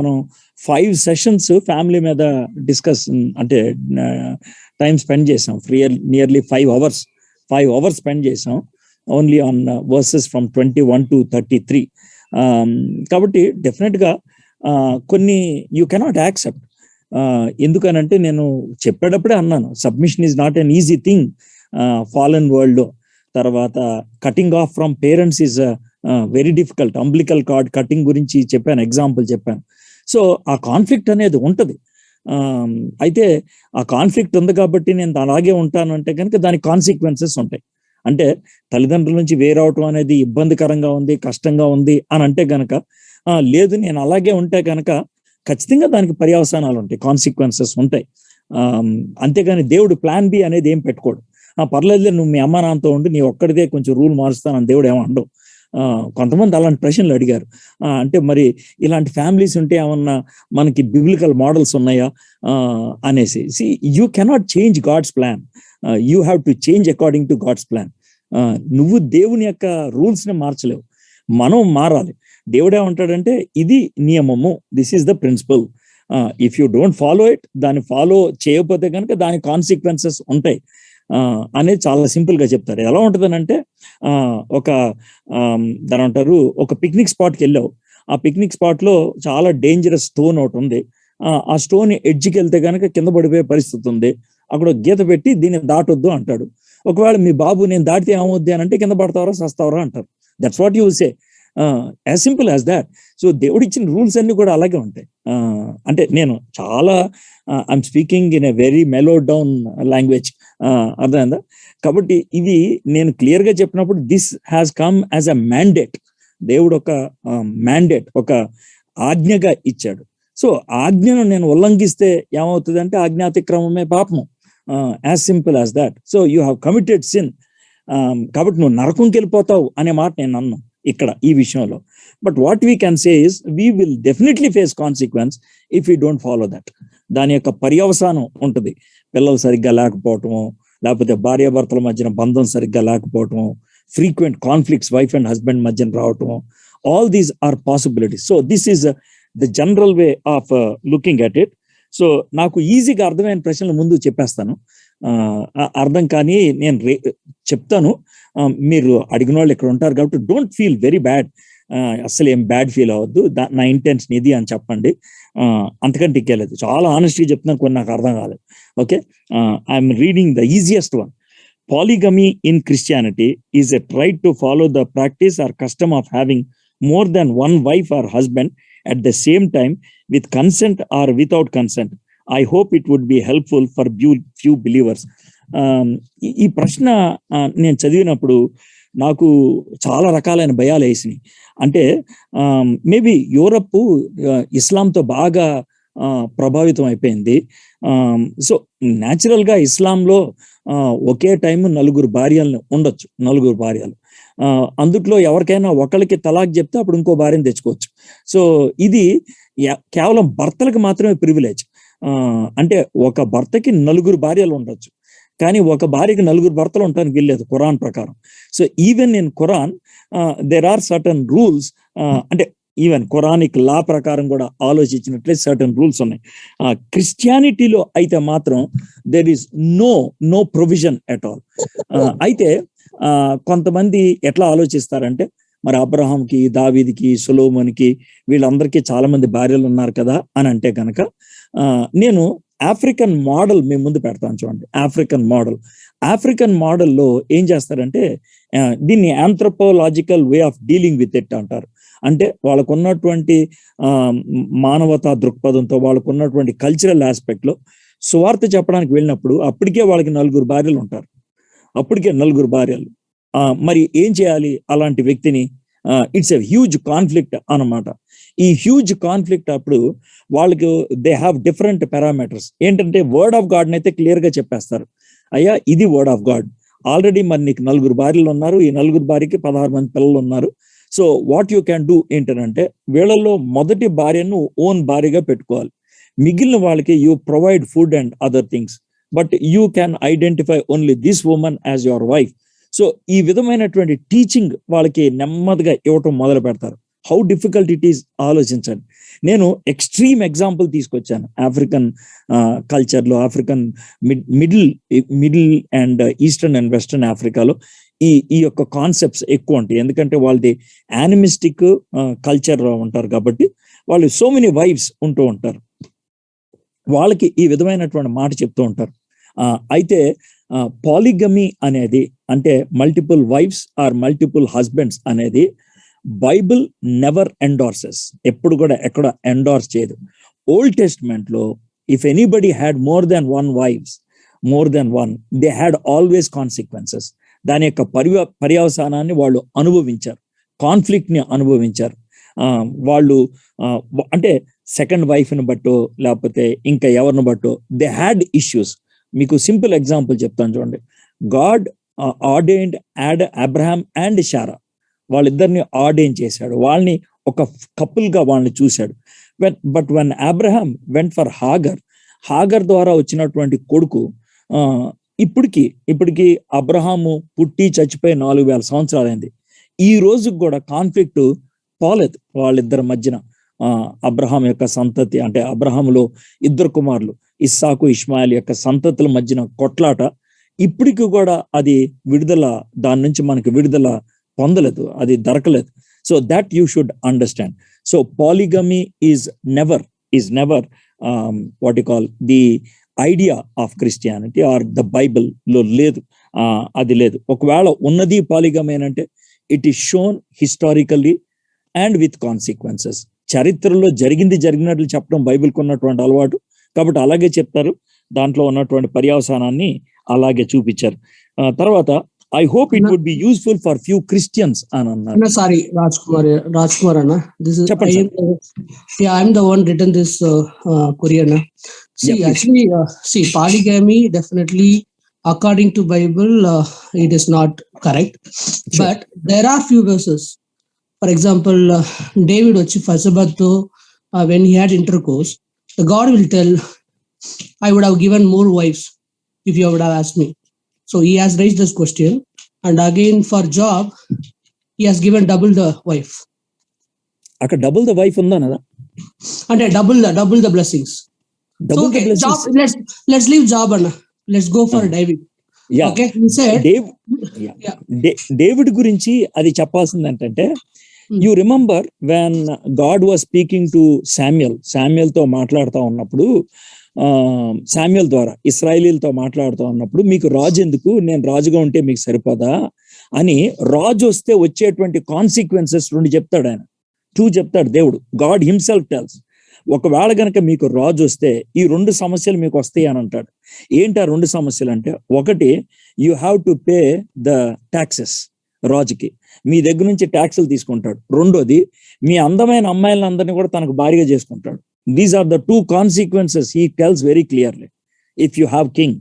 మనం 5 sessions family మీద discuss అంటే టైం స్పెండ్ చేసాం. నియర్లీ 5 అవర్స్ స్పెండ్ చేసాం only on versus from 21 to 33. కాబట్టి డెఫినెట్గా కొన్ని యూ కెనాట్ యాక్సెప్ట్. ఎందుకనంటే నేను చెప్పేటప్పుడే అన్నాను, submission is not an easy thing fallen వరల్డ్లో. తర్వాత cutting of from parents is very difficult. Umbilical card cutting గురించి చెప్పాను, ఎగ్జాంపుల్ చెప్పాను. సో ఆ కాన్ఫ్లిక్ట్ అనేది ఉంటుంది. అయితే ఆ కాన్ఫ్లిక్ట్ ఉంది కాబట్టి నేను అలాగే ఉంటాను అంటే కనుక దానికి కాన్సిక్వెన్సెస్ ఉంటాయి. అంటే తల్లిదండ్రుల నుంచి వేరవటం అనేది ఇబ్బందికరంగా ఉంది, కష్టంగా ఉంది అని అంటే కనుక లేదు నేను అలాగే ఉంటే కనుక ఖచ్చితంగా దానికి పర్యవసానాలు ఉంటాయి, కాన్సిక్వెన్సెస్ ఉంటాయి. అంతేగాని దేవుడు ప్లాన్ బి అనేది ఏం పెట్టుకోడు. పర్లేదులే నువ్వు మీ అమ్మ నాన్నతో ఉండి నీ ఒక్కడిదే కొంచెం రూల్ మారుస్తానని దేవుడు ఏమో అండవు. కొంతమంది అలాంటి ప్రశ్నలు అడిగారు. అంటే మరి ఇలాంటి ఫ్యామిలీస్ ఉంటే ఏమన్నా మనకి బిబ్లికల్ మోడల్స్ ఉన్నాయా అనేసి. You cannot change God's plan, you have to change according to God's plan. నువ్వు దేవుని యొక్క రూల్స్ ని మార్చలేవు, మనం మారాలి. దేవుడు ఏమంటాడంటే ఇది నియమము, this is the principle, if you don't follow it, దాన్ని ఫాలో చేయకపోతే కనుక దాని కాన్సిక్వెన్సెస్ ఉంటాయి అనేది చాలా సింపుల్ గా చెప్తారు. ఎలా ఉంటుందనంటే దాని అంటారు ఒక పిక్నిక్ స్పాట్కి వెళ్ళావు, ఆ పిక్నిక్ స్పాట్ లో చాలా డేంజరస్ స్టోన్ ఒకటి ఉంది, ఆ స్టోన్ ఎడ్జ్కి వెళ్తే కనుక కింద పడిపోయే పరిస్థితి ఉంది, అక్కడ గీత పెట్టి దీన్ని దాటొద్దు అంటాడు. ఒకవేళ మీ బాబు నేను దాటితే ఏమవుద్ది అని అంటే కింద పడతావరా సస్తావరా అంటారు. That's what you say, as simple as that. So దేవుడు ఇచ్చిన రూల్స్ అన్ని కూడా అలాగే ఉంటాయి. అంటే నేను చాలా I'm speaking in a very mellow down language, అర్థమైందా? కాబట్టి ఇది నేను క్లియర్ గా చెప్పినప్పుడు this has come as a mandate. దేవుడు ఒక మ్యాండేట్, ఒక ఆజ్ఞగా ఇచ్చాడు. సో ఆజ్ఞను నేను ఉల్లంఘిస్తే ఏమవుతుంది అంటే ఆజ్ఞాతిక్రమమే పాపము, as simple as that. So you have committed sin. కాబట్టి నువ్వు నరకంకి వెళ్ళిపోతావు అనే మాట నేను అన్నాను ఇక్కడ ఈ విషయంలో. But what we can say is we will definitely face consequence if you don't follow that. దాని యొక్క పర్యవసానం ఉంటుంది. పిల్లలు సరిగ్గా లేకపోవటము, లేకపోతే భార్యాభర్తల మధ్యన బంధం సరిగ్గా లేకపోవటము, frequent conflicts wife and husband మధ్యన రావటము, all these are possibilities. So this is the general way of looking at it. So నాకు ఈజీగా అర్థమైన ప్రశ్నలు ముందు చెప్పేస్తాను, అర్థం కానీ నేను చెప్తాను. మీరు అడిగిన వాళ్ళు ఇక్కడ ఉంటారు కాబట్టి డోంట్ ఫీల్ వెరీ బ్యాడ్, అసలు ఏం బ్యాడ్ ఫీల్ అవ్వద్దు, నా ఇంటెన్షన్ ఇది అని చెప్పండి. అంతకంటే ఇక్కేలేదు, చాలా ఆనెస్ట్గా చెప్తున్నాను, కొన్ని నాకు అర్థం కాలేదు. Okay, I'm reading the easiest one. Polygamy in Christianity is a right to follow the practice or custom of having more than one wife or husband at the same time with consent or without consent. I hope it would be helpful for few believers. ఈ ప్రశ్న నేను చదివినప్పుడు నాకు చాలా రకాలైన భయాలు వేసినాయి. అంటే maybe Europe ఇస్లాంతో బాగా ప్రభావితం అయిపోయింది. సో న్యాచురల్ గా ఇస్లాంలో ఒకే టైం 4 భార్యలను ఉండొచ్చు, 4 భార్యలు. అందుట్లో ఎవరికైనా ఒకరికి తలాక్ చెప్తే అప్పుడు ఇంకో భార్యను తెచ్చుకోవచ్చు. సో ఇది కేవలం భర్తలకు మాత్రమే ప్రివిలేజ్. అంటే ఒక భర్తకి 4 భార్యలు ఉండొచ్చు, కానీ ఒక భార్యకి 4 భర్తలు ఉండడానికి వీల్లేదు ఖురాన్ ప్రకారం. So even in Quran there are certain rules. అంటే ఈవెన్ ఖురానిక్ లా ప్రకారం కూడా ఆలోచించినట్లే సర్టన్ రూల్స్ ఉన్నాయి. క్రిస్టియానిటీలో అయితే మాత్రం there is no provision at all. అయితే కొంతమంది ఎట్లా ఆలోచిస్తారంటే మరి అబ్రహాంకి, దావీదికి, సొలొమోన్కి వీళ్ళందరికీ చాలా మంది భార్యలు ఉన్నారు కదా అని అంటే కనుక నేను ఆఫ్రికన్ మోడల్ మేము ముందు పెడతాను చూడండి. ఆఫ్రికన్ మోడల్లో ఏం చేస్తారంటే దీన్ని anthropological way of dealing with it అంటారు. అంటే వాళ్ళకు ఉన్నటువంటి మానవతా దృక్పథంతో, వాళ్ళకు ఉన్నటువంటి కల్చరల్ ఆస్పెక్ట్ లో సువార్త చెప్పడానికి వెళ్ళినప్పుడు అప్పటికే వాళ్ళకి 4 భార్యలు ఉంటారు, అప్పటికే 4 భార్యలు. మరి ఏం చేయాలి అలాంటి వ్యక్తిని? ఇట్స్ ఎ హ్యూజ్ కాన్ఫ్లిక్ట్ అన్నమాట. ఈ హ్యూజ్ కాన్ఫ్లిక్ట్ అప్పుడు వాళ్ళకి దే హ్యావ్ డిఫరెంట్ పారామీటర్స్. ఏంటంటే వర్డ్ ఆఫ్ గాడ్ అయితే క్లియర్ గా చెప్పేస్తారు, అయ్యా ఇది వర్డ్ ఆఫ్ గాడ్, ఆల్రెడీ మరి నీకు 4 భార్యలు ఉన్నారు, ఈ 4 భార్యకి 16 మంది పిల్లలు ఉన్నారు. So what you can do ఏంటంటే వీళ్ళల్లో మొదటి భార్యను ఓన్ భార్యగా పెట్టుకోవాలి, మిగిలిన వాళ్ళకి you provide food and other things, but you can identify only this woman as your wife. So ఈ విధమైనటువంటి టీచింగ్ వాళ్ళకి నెమ్మదిగా ఇవ్వటం మొదలు పెడతారు. హౌ డిఫికల్ట్ ఇట్ ఈస్ ఆలోచించండి. నేను ఎక్స్ట్రీమ్ ఎగ్జాంపుల్ తీసుకొచ్చాను. ఆఫ్రికన్ కల్చర్లో, African middle and eastern and western ఆఫ్రికాలో ఈ యొక్క కాన్సెప్ట్స్ ఎక్కువ ఉంటాయి. ఎందుకంటే వాళ్ళది యానిమిస్టిక్ కల్చర్ ఉంటారు కాబట్టి వాళ్ళు సో మెనీ వైఫ్స్ ఉంటూ ఉంటారు. వాళ్ళకి ఈ విధమైనటువంటి మాట చెప్తూ ఉంటారు. అయితే పాలిగమీ అనేది, అంటే multiple wives or multiple husbands అనేది బైబిల్ నెవర్ ఎండార్సెస్, ఎప్పుడు కూడా ఎక్కడ ఎండార్స్ చేయదు. ఓల్డ్ టెస్ట్మెంట్ లో if anybody had more than one wives, more than one, they had always consequences. దాని యొక్క పర్యవసానాన్ని వాళ్ళు అనుభవించారు, కాన్ఫ్లిక్ట్ ని అనుభవించారు. వాళ్ళు అంటే సెకండ్ వైఫ్ని బట్టో లేకపోతే ఇంకా ఎవరిని బట్టో దే హ్యాడ్ ఇష్యూస్. మీకు సింపుల్ ఎగ్జాంపుల్ చెప్తాను చూడండి. God ordained Abraham and Sarah, వాళ్ళిద్దరిని ఆర్డైన్ చేశాడు, వాళ్ళని ఒక కపుల్ గా వాళ్ళని చూశాడు. But when Abraham went for Hagar ద్వారా వచ్చినటువంటి కొడుకు, ఇప్పటికి అబ్రహాము పుట్టి చచ్చిపోయి 4000 సంవత్సరాలైంది. ఈ రోజుకి కూడా కాన్ఫ్లిక్ట్ పోలేదు వాళ్ళిద్దరి మధ్యన. అబ్రహాం యొక్క సంతతి, అంటే అబ్రహాములో 2 కుమారులు ఇస్సాకు ఇష్మాయిల్ యొక్క సంతతుల మధ్యన కొట్లాట ఇప్పటికి కూడా అది దాని నుంచి మనకి విడుదల పొందలేదు, అది దొరకలేదు. So that you should understand. So polygamy is never what you call the idea of Christianity or the Bible లో లేదు, అది లేదు. ఒకవేళ ఉన్నది పాలిగమీ అంటే it is shown historically and with consequences. చరిత్రలో జరిగినట్లు చెప్పడం బైబిల్కి ఉన్నటువంటి అలవాటు, కాబట్టి అలాగే చెప్తారు. దాంట్లో ఉన్నటువంటి పర్యవసానాన్ని అలాగే చూపించారు. తర్వాత I hope it would be useful for few Christians అని అన్నారు. సారీ రాజ్ కుమార్ అన్న, I'm the one written this Korean. See, polygamy definitely according to Bible it is not correct, sure. But there are few verses. For example, David వచ్చి ఫసబతో when he had intercourse, the God will tell, I would have given more wives if you would have asked me. So he has raised this question, and again for Job he has given double the wife. అక్కడ double the wife ఉందన్నదా, అంటే double the blessings. So, okay, Job, let's leave Job and let's go for David. Yeah. Okay, he said David గురించి అది చెప్పాల్సింది ఏంటంటే, you remember when God was speaking to Samuel తో మాట్లాడుతూ ఉన్నప్పుడు, Samuel ద్వారా ఇశ్రాయేలీలతో మాట్లాడుతూ ఉన్నప్పుడు, మీకు రాజు ఎందుకు, నేను రాజుగా ఉంటే మీకు సరిపోదా అని, రాజు వస్తే వచ్చేటువంటి కాన్సిక్వెన్సెస్ 2 చెప్తాడు ఆయన. 2 చెప్తాడు దేవుడు, గాడ్ హిమ్సెల్ఫ్ టెల్స్. ఒకవేళ గనక మీకు రాజు వస్తే ఈ 2 సమస్యలు మీకు వస్తాయి అని అంటాడు. ఏంటి ఆ 2 సమస్యలు అంటే, ఒకటి you have to pay the taxes, రాజుకి మీ దగ్గర నుంచి ట్యాక్సులు తీసుకుంటాడు. రెండోది, మీ అందమైన అమ్మాయిలందరినీ కూడా తనకు భారీగా చేసుకుంటాడు. These are the 2 consequences he tells very clearly if you have king.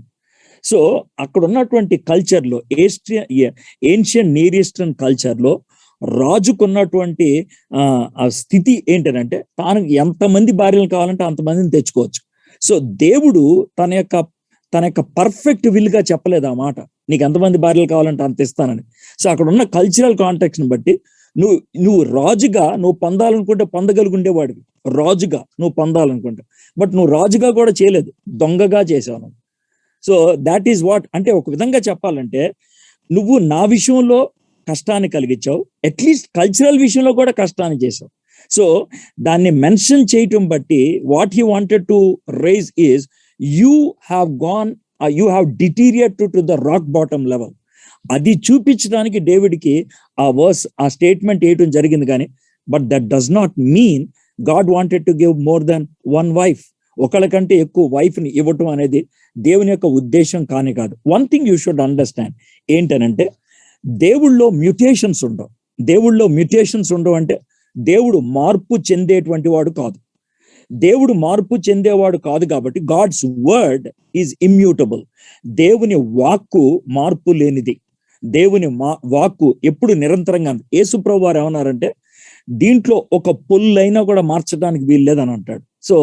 So అక్కడ ఉన్నటువంటి కల్చర్లో, ఏన్షియన్ నియర్ ఈస్టర్న్ కల్చర్లో రాజుకున్నటువంటి ఆ స్థితి ఏంటంటే, తాను ఎంతమంది భార్యలు కావాలంటే అంతమందిని తెచ్చుకోవచ్చు. సో దేవుడు తన యొక్క పర్ఫెక్ట్ విల్ గా చెప్పలేదు ఆ మాట, నీకు ఎంతమంది భార్యలు కావాలంటే అంత ఇస్తానని. సో అక్కడ ఉన్న కల్చరల్ కాంటెక్స్ట్ ని బట్టి నువ్వు రాజుగా నువ్వు పొందాలనుకుంటే పొందగలుగుండేవాడివి, రాజుగా నువ్వు పొందాలనుకుంటే. బట్ నువ్వు రాజుగా కూడా చేయలేదు, దొంగగా చేశావు. సో దాట్ ఈస్ వాట్, అంటే ఒక విధంగా చెప్పాలంటే, నువ్వు నా విషయంలో కష్టాన్ని కలిగించావు, అట్లీస్ట్ కల్చరల్ విషయంలో కూడా కష్టాన్ని చేసావు. సో దాన్ని మెన్షన్ చేయటం బట్టి what he wanted to raise is you have deteriorated to the rock bottom level. అది చూపించడానికి డేవిడ్కి ఆ స్టేట్మెంట్ వేయటం జరిగింది. కానీ but that does not mean God wanted to give more than 1 wife. ఒకళ్ళకంటే ఎక్కువ వైఫ్ని ఇవ్వటం అనేది దేవుని యొక్క ఉద్దేశం కానే కాదు. One thing you should understand ఏంటనంటే, దేవుళ్ళో మ్యూటేషన్స్ ఉండవు అంటే దేవుడు మార్పు చెందేటువంటి వాడు కాదు. దేవుడు మార్పు చెందేవాడు కాదు కాబట్టి గాడ్స్ వర్డ్ ఈజ్ ఇమ్యూటబుల్. దేవుని వాక్కు మార్పు లేనిది. దేవుని వాక్కు ఎప్పుడు నిరంతరంగా. యేసుప్రభువు వారు ఏమన్నారంటే, దీంట్లో ఒక పొల్లైనా కూడా మార్చడానికి వీల్లేదని అంటాడు. So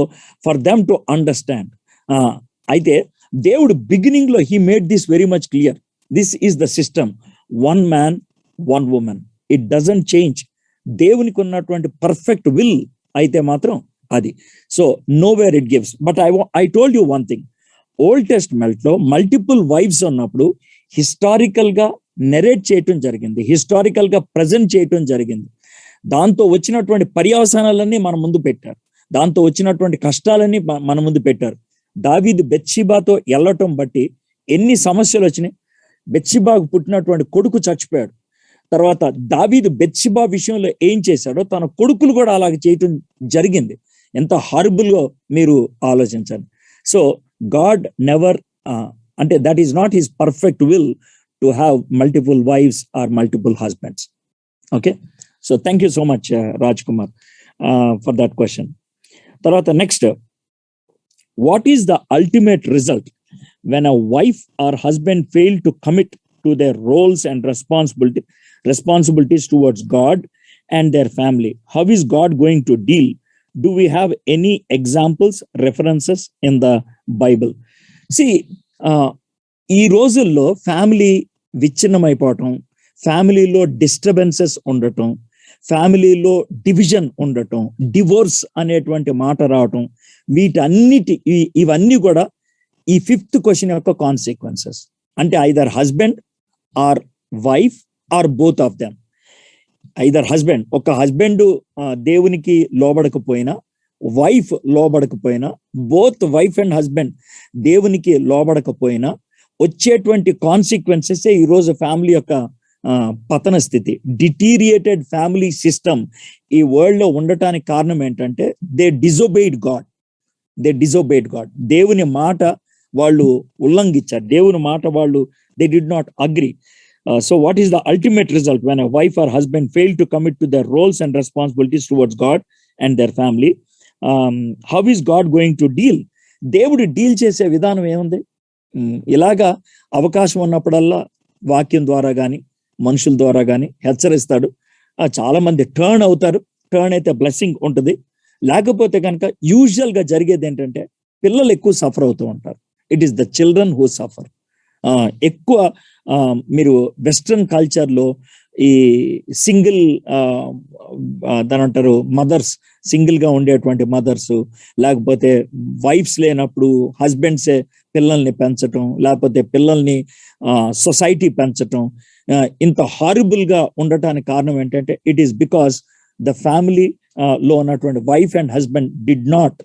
for them to understand. అయితే దేవుడు బిగినింగ్ లో he made this very much clear. This is the system, 1 man 1 woman. It doesn't change. దేవునికి ఉన్నటువంటి పర్ఫెక్ట్ విల్ అయితే మాత్రం అది. So know where it gives. But I told you one thing, old testament లో multiple wives ఉన్నప్పుడు historical గా narrate చేయటం జరిగింది, హిస్టారికల్ గా ప్రజెంట్ చేయటం జరిగింది. దాంతో వచ్చినటువంటి పర్యవసానాలన్నీ మన ముందు పెట్టారు, దాంతో వచ్చినటువంటి కష్టాలన్నీ మన ముందు పెట్టారు. దావీదు బెత్షెబాతో వెళ్ళటం బట్టి ఎన్ని సమస్యలు వచ్చినాయి. బెత్షెబాకు పుట్టినటువంటి కొడుకు చచ్చిపోయాడు. తర్వాత దావీదు బెత్షెబా విషయంలో ఏం చేశాడో తన కొడుకులు కూడా అలాగే చేయటం జరిగింది. ఎంత హారిబుల్ గా మీరు ఆలోచించండి. సో గాడ్ నెవర్ అంటే that is not his perfect will to have multiple wives or multiple husbands. Okay, so thank you so much Raj Kumar for that question. తర్వాత next, what is the ultimate result when a wife or husband fail to commit to their roles and responsibilities towards God and their family? How is God going to deal? Do we have any examples, references in the Bible? See, ఈ రోజుల్లో family విచ్ఛిన్నమైపోవటం, ఫ్యామిలీలో disturbances ఉండటం, ఫ్యామిలీలో division ఉండటం, divorce అనేటువంటి మాట రావటం, ఇవన్నీ కూడా ఈ 5th క్వశ్చన్ యొక్క కాన్సిక్వెన్సెస్. అంటే either husband or wife or both of them. Either husband, ఒక హస్బెండ్ దేవునికి లోబడకపోయినా, వైఫ్ లోబడకపోయినా, బోత్ వైఫ్ అండ్ హస్బెండ్ దేవునికి లోబడకపోయినా వచ్చేటువంటి కాన్సిక్వెన్సెస్ ఈ రోజు ఫ్యామిలీ యొక్క పతన స్థితి. డిటీరియేటెడ్ ఫ్యామిలీ సిస్టమ్ ఈ వరల్డ్ లో ఉండటానికి కారణం ఏంటంటే దే డిజోబెయిడ్ గాడ్. దేవుని మాట వాళ్ళు ఉల్లంఘించారు, దేవుని మాట వాళ్ళు they did not agree. So what is the ultimate result when a wife or husband fail to commit to their roles and responsibilities towards God and their family? How is God going to deal? దేవుడు deal చేసే విధానం ఏముంది? ఇలాగా అవకాశం ఉన్నప్పుడల్లా వాక్యం ద్వారా కానీ మనుషుల ద్వారా కానీ హెచ్చరిస్తాడు. చాలా మంది టర్న్ అవుతారు, టర్న్ అయితే బ్లెస్సింగ్ ఉంటుంది. లేకపోతే కనుక యూజువల్ గా జరిగేది ఏంటంటే పిల్లలు ఎక్కువ సఫర్ అవుతూ ఉంటారు. It is the children who suffer. ఎక్కువ మీరు వెస్ట్రన్ కల్చర్ లో ఈ సింగిల్ దాని అంటారు మదర్స్, సింగిల్ గా ఉండేటువంటి మదర్స్, లేకపోతే వైఫ్స్ లేనప్పుడు హస్బెండ్సే పిల్లల్ని పెంచటం, లేకపోతే పిల్లల్ని సొసైటీ పెంచటం, ఇంత హారిబుల్ గా ఉండటానికి కారణం ఏంటంటే it is because the family లో ఉన్నటువంటి wife and husband did not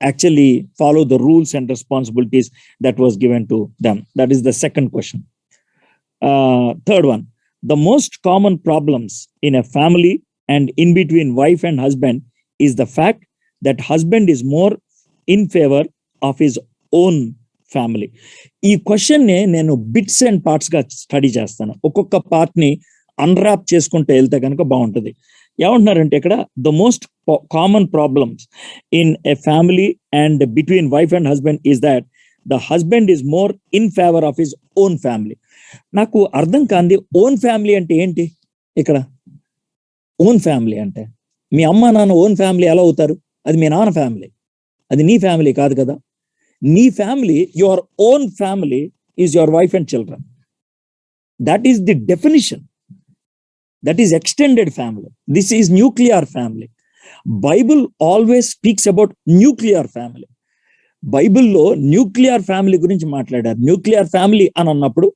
actually follow the rules and responsibilities that was given to them. That is the second question. Third one, the most common problems in a family and in between wife and husband is the fact that husband is more in favor of his own family. ఈ question ని నేను bits and parts గా study చేస్తాను. ఒక్కొక్క part ని unwrap చేసుకుంటూ వెళ్తే కనుక బాగుంటుంది. ఏమంటున్నారంటే ఇక్కడ the most common problems in a family and between wife and husband is that the husband is more in favour of his own family. నాకు అర్థం కాంది, ఓన్ ఫ్యామిలీ అంటే ఏంటి? ఇక్కడ ఓన్ ఫ్యామిలీ అంటే మీ అమ్మ నాన్న ఓన్ ఫ్యామిలీ ఎలా అవుతారు? అది మీ నాన్న ఫ్యామిలీ, అది నీ ఫ్యామిలీ కాదు కదా. నీ family, your own family is your wife and children. That is the definition. That is extended family. This is nuclear family. Bible always speaks about nuclear family. Bible lo nuclear family gurinchi matladaru. Nuclear family అని అన్నప్పుడు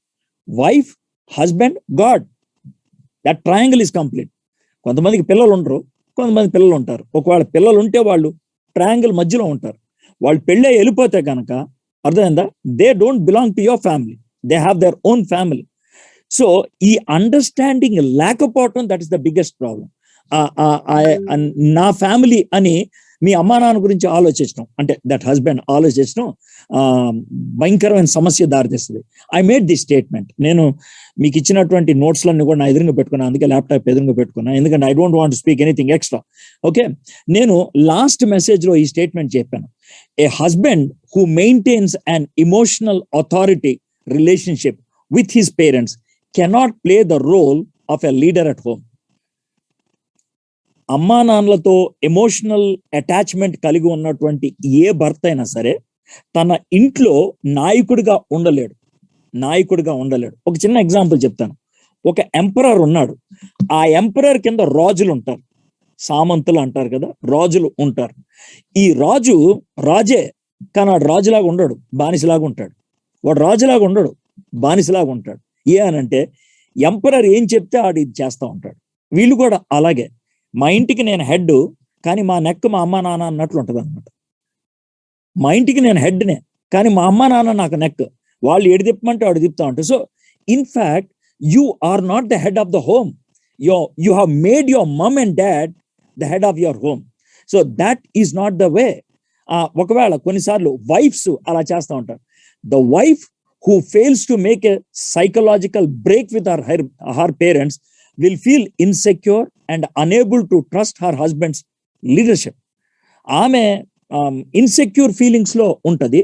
wife, husband, God, that triangle is complete. కొంతమందికి పిల్లలు ఉండరు, కొంతమంది పిల్లలు ఉంటారు. ఒకవేళ పిల్లలు ఉంటే వాళ్ళు ట్రయాంగిల్ మధ్యలో ఉంటారు. వాళ్ళు పెళ్ళే వెళ్ళిపోతే కనుక అర్థమైందా, they don't belong to your family, they have their own family. So ఈ అండర్స్టాండింగ్ లేకపోవటం, that is the biggest problem. నా ఫ్యామిలీ అని మీ అమ్మా నాన్న గురించి ఆలోచించడం, అంటే దట్ హస్బెండ్ ఆలోచించడం భయంకరమైన సమస్య దారితీస్తుంది. I made the statement. నేను మీకు ఇచ్చినటువంటి నోట్స్లన్నీ కూడా నా ఎదురుగా పెట్టుకున్నాను, అందుకే ల్యాప్టాప్ ఎదురుగా పెట్టుకున్నాను, ఎందుకంటే I don't want to speak anything extra. Okay, నేను లాస్ట్ మెసేజ్ లో ఈ స్టేట్మెంట్ చెప్పాను. A husband who maintains an emotional authority relationship with his parents cannot play the role of a leader at home. అమ్మా నాన్నలతో emotional attachment కలిగి ఉన్నటువంటి ఏ భర్త అయినా సరే తన ఇంట్లో నాయకుడిగా ఉండలేడు. ఒక చిన్న ఎగ్జాంపుల్ చెప్తాను. ఒక ఎంపరర్ ఉన్నాడు. ఆ ఎంపరర్ కింద రాజులు ఉంటారు, సామంతులు అంటారు కదా, రాజులు ఉంటారు. ఈ రాజే, కానీ వాడు రాజులాగా ఉండడు, బానిసలాగా ఉంటాడు. వాడు రాజులాగా ఉండడు, బానిసలాగా ఉంటాడు. అనంటే ఎంపరర్ ఏం చెప్తే ఆడు ఇది చేస్తూ ఉంటాడు. వీళ్ళు కూడా అలాగే, మా ఇంటికి నేను హెడ్, కానీ మా నెక్ మా అమ్మ నాన్న అన్నట్లు ఉంటుంది అనమాట. మా ఇంటికి నేను హెడ్నే, కానీ మా అమ్మ నాన్న నాకు నెక్. వాళ్ళు ఎడు తిప్పమంటే వాడు తిప్పుతా ఉంటారు. So in fact you are not the head of the home. You have made your mum and dad the head of your home. So that is not the way. ఒకవేళ కొన్నిసార్లు వైఫ్స్ అలా చేస్తూ ఉంటారు. The wife who fails to make a psychological break with her parents will feel insecure and unable to trust her husband's leadership. ఆమె insecure feelings లో ఉంటది.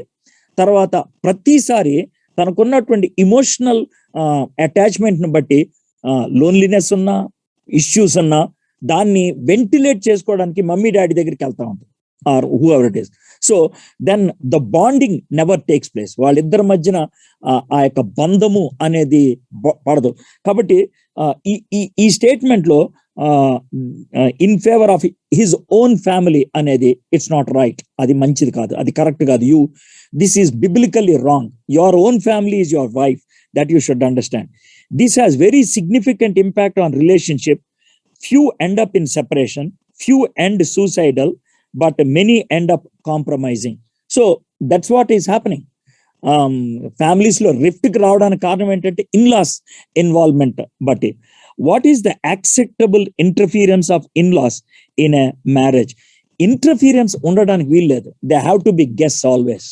తర్వాత ప్రతిసారి తనకున్నటువంటి ఇమోషనల్ అటాచ్మెంట్ ని బట్టి లోన్లీనెస్ ఉన్నా, ఇష్యూస్ ఉన్నా, దాన్ని వెంటిలేట్ చేసుకోవడానికి మమ్మీ డాడీ దగ్గరికి వెళ్తా ఉంటుంది, or whoever it is. So then the bonding never takes place. వాళ్ళిద్దరి మధ్యన ఆ యొక్క బంధము అనేది పడదు. కాబట్టి ఈ స్టేట్మెంట్ లో in favour of his own family అనేది ఇట్స్ నాట్ రైట్. అది మంచిది కాదు, అది కరెక్ట్ కాదు. This is biblically wrong. Your own family is your wife, that you should understand. This has very significant impact on relationship. Few end up in separation, few end suicidal, but many end up compromising. So that's what is happening. Families lo rift ki raavadanik karanam entante in-laws involvement. But what is the acceptable interference of in-laws in a marriage? Interference ఉండడానికి వీల్లేదు. They have to be guests always.